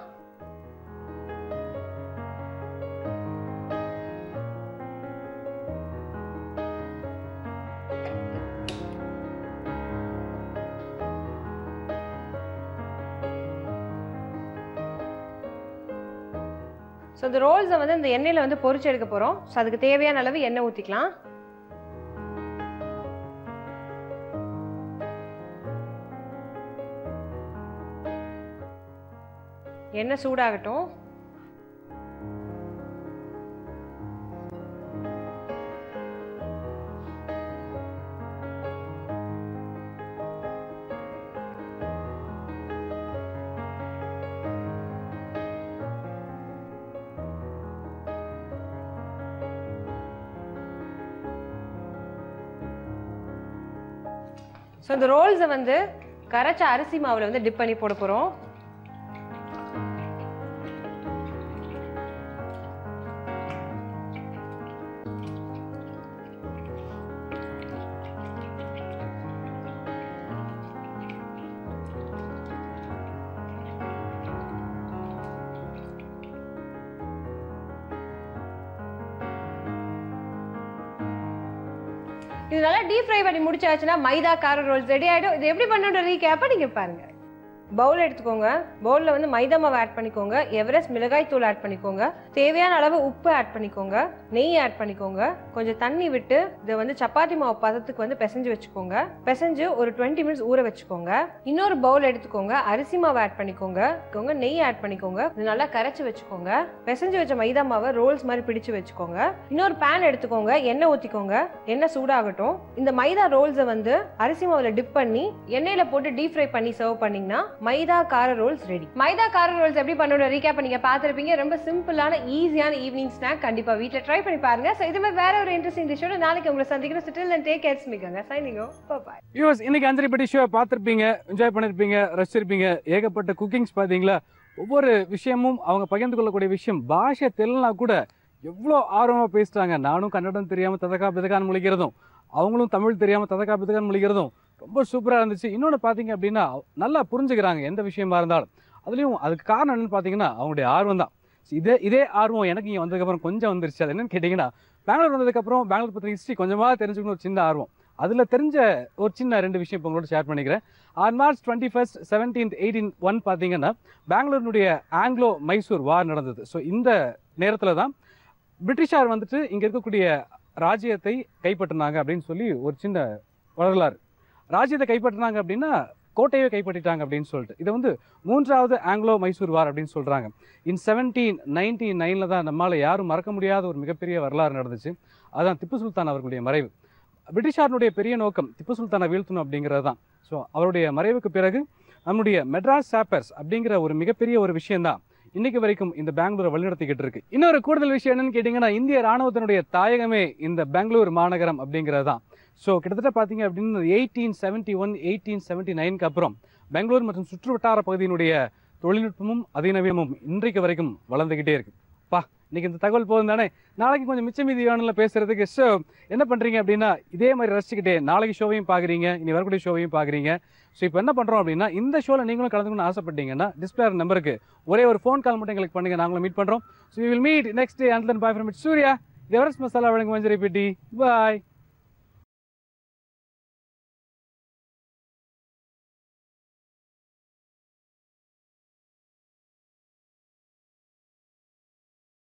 ஸோ இந்த ரோல்ஸை வந்து இந்த எண்ணெயில் வந்து பொரிச்சு எடுக்க போகிறோம். ஸோ அதுக்கு தேவையான அளவு எண்ணெய் ஊற்றிக்கலாம். எண்ணெய் சூடாகட்டும். ஸோ இந்த ரோல்ஸை வந்து கரைச்ச அரிசி மாவில் வந்து டிப் பண்ணி போட போகிறோம். இது நல்லா டீப் ஃப்ரை பண்ணி முடிச்சாச்சுன்னா மைதா கார ரோல்ஸ் ரெடி ஆகிடும். இது எப்படி பண்ணணுன்ற ரீகேப்பை நீங்கள் பாருங்கள். பவுல் எடுத்துக்கோங்க. பவுலில் வந்து மைதா மாவு ஆட் பண்ணிக்கோங்க. எவரெஸ்ட் மிளகாய் தூள் ஆட் பண்ணிக்கோங்க. தேவையான அளவு உப்பு ஆட் பண்ணிக்கோங்க. நெய் ஆட் பண்ணிக்கோங்க. கொஞ்சம் தண்ணி விட்டு இதை வந்து சப்பாத்தி மாவு பதத்துக்கு வந்து பிசைஞ்சு வச்சுக்கோங்க. பிசைஞ்சு ஒரு 20 மினிட்ஸ் ஊற வச்சுக்கோங்க. இன்னொரு பவுல் எடுத்துக்கோங்க. அரிசி மாவு ஆட் பண்ணிக்கோங்க. நெய் ஆட் பண்ணிக்கோங்க. இது நல்லா கரைச்சி வச்சுக்கோங்க. பிசைஞ்சு வச்ச மைதா மாவை ரோல்ஸ் மாதிரி பிடிச்சு வச்சுக்கோங்க. இன்னொரு பேன் எடுத்துக்கோங்க. எண்ணெய் ஊற்றிக்கோங்க. எண்ணெய் சூடாகட்டும். இந்த மைதா ரோல்ஸை வந்து அரிசி மாவில் டிப் பண்ணி எண்ணெயில் போட்டு டீப் ஃப்ரை பண்ணி சர்வ் பண்ணிங்கன்னா மைதா கார ரோல்ஸ் ரெடி. மைதா கார ரோல்ஸ் எப்படி பண்ணணும் ரீகேப் நீங்க பார்த்திருப்பீங்க. ரொம்ப சிம்பிளான ஈஸியான ஈவினிங் ஸ்நாக். கண்டிப்பா வீட்ல ட்ரை பண்ணி பாருங்க. சோ இது மாதிரி வேற ஒரு இன்ட்ரெஸ்டிங் டிஷ்ஷோட நாளைக்கு உங்களை சந்திக்கிறேன். Till then take care ஸ்மிகங்க. Signing off. Bye bye. யூஸ் இன்னைக்கு அஞ்சரி பெட்டி ஷோ பார்த்திருப்பீங்க, என்ஜாய் பண்ணிருப்பீங்க, ரசிச்சிருப்பீங்க. ஏகப்பட்ட குக்கிங்ஸ் பாத்தீங்களா? ஒவ்வொரு விஷயமும் அவங்க பகிர்ந்து கொள்ளக்கூடிய விஷயம் பாஷை தெரியலனா கூட எவ்வளோ ஆர்வமாக பேசுகிறாங்க. நானும் கன்னடம் தெரியாமல் ததக்கா பிதக்கான்னு முழிக்கிறதும், அவங்களும் தமிழ் தெரியாமல் ததக்கா பிதக்கான்னு முழிக்கிறதும் ரொம்ப சூப்பராக இருந்துச்சு. இன்னொன்று பார்த்தீங்க அப்படின்னா நல்லா புரிஞ்சுக்கிறாங்க எந்த விஷயமா இருந்தாலும். அதுலேயும் அதுக்கு காரணம் என்னென்னு பார்த்தீங்கன்னா அவங்களுடைய ஆர்வம் தான். இதே ஆர்வம் எனக்கு இங்கே வந்ததுக்கப்புறம் கொஞ்சம் வந்துருச்சு. அது என்னென்னு கேட்டிங்கன்னா, பெங்களூர் வந்ததுக்கப்புறம் பெங்களூர் பற்றி ஹிஸ்ட்ரி கொஞ்சமாக தெரிஞ்சுக்கணும் ஒரு சின்ன ஆர்வம். அதில் தெரிஞ்ச ஒரு சின்ன 2 விஷயம் இப்போ உங்களோட ஷேர் பண்ணிக்கிறேன். ஆன் March 21, 17, 18 பார்த்தீங்கன்னா பெங்களூரினுடைய ஆங்கிலோ மைசூர் வார் நடந்தது. ஸோ இந்த நேரத்தில் தான் பிரிட்டிஷார் வந்துட்டு இங்கே இருக்கக்கூடிய ராஜ்யத்தை கைப்பற்றினாங்க அப்படின்னு சொல்லி ஒரு சின்ன வரலாறு. ராஜ்யத்தை கைப்பற்றினாங்க அப்படின்னா கோட்டையை கைப்பற்றிட்டாங்க அப்படின்னு சொல்லிட்டு இதை வந்து 3வது ஆங்கிலோ மைசூர் வார் அப்படின்னு சொல்கிறாங்க. இன் 1799 தான் நம்மளால் யாரும் மறக்க முடியாத ஒரு மிகப்பெரிய வரலாறு நடந்துச்சு. அதுதான் திப்பு சுல்தான் அவர்களுடைய மறைவு. பிரிட்டிஷாருடைய பெரிய நோக்கம் திப்பு சுல்தானை வீழ்த்தணும் அப்படிங்கிறது தான். ஸோ அவருடைய மறைவுக்கு பிறகு நம்முடைய மெட்ராஸ் சாப்பர்ஸ் அப்படிங்கிற ஒரு மிகப்பெரிய ஒரு விஷயம்தான் இன்னைக்கு வரைக்கும் இந்த பெங்களூரை வழிநடத்திக்கிட்டு இருக்கு. இன்னொரு கூடுதல் விஷயம் என்னன்னு கேட்டிங்கன்னா, இந்திய ராணுவத்தினுடைய தாயகமே இந்த பெங்களூர் மாநகரம் அப்படிங்கிறது தான். ஸோ கிட்டத்தட்ட பார்த்தீங்க அப்படின்னு 1871, 1879 அப்புறம் பெங்களூர் மற்றும் சுற்று வட்டார பகுதியினுடைய தொழில்நுட்பமும் அதிநவீனமும் இன்றைக்கு வரைக்கும் வளர்ந்துக்கிட்டே இருக்கு. இன்னைக்கு இந்த தகவல் போதும் தானே? நாளைக்கு கொஞ்சம் மிச்ச மீதி வேணும்ல பேசுறதுக்கு. ஸோ என்ன பண்ணுறீங்க அப்படின்னா, இதே மாதிரி ரசிச்சுக்கிட்டே நாளைக்கு ஷோவையும் பார்க்குறீங்க, இனி வரக்கூடிய ஷோவையும் பார்க்குறீங்க. ஸோ இப்போ என்ன பண்ணுறோம் அப்படின்னா, இந்த ஷோவில் நீங்களும் கலந்துக்கணும்னு ஆசைப்பட்டீங்கன்னா டிஸ்பிளே நம்பருக்கு ஒரே ஒரு ஃபோன் கால் மட்டும் எங்களுக்கு பண்ணுங்கள், நாங்களும் மீட் பண்ணுறோம். So we will meet next day. And then bye from it Surya. இது எவரெஸ்ட் மசாலா வழங்கும் மஞ்சரி பெட்டி. பாய்.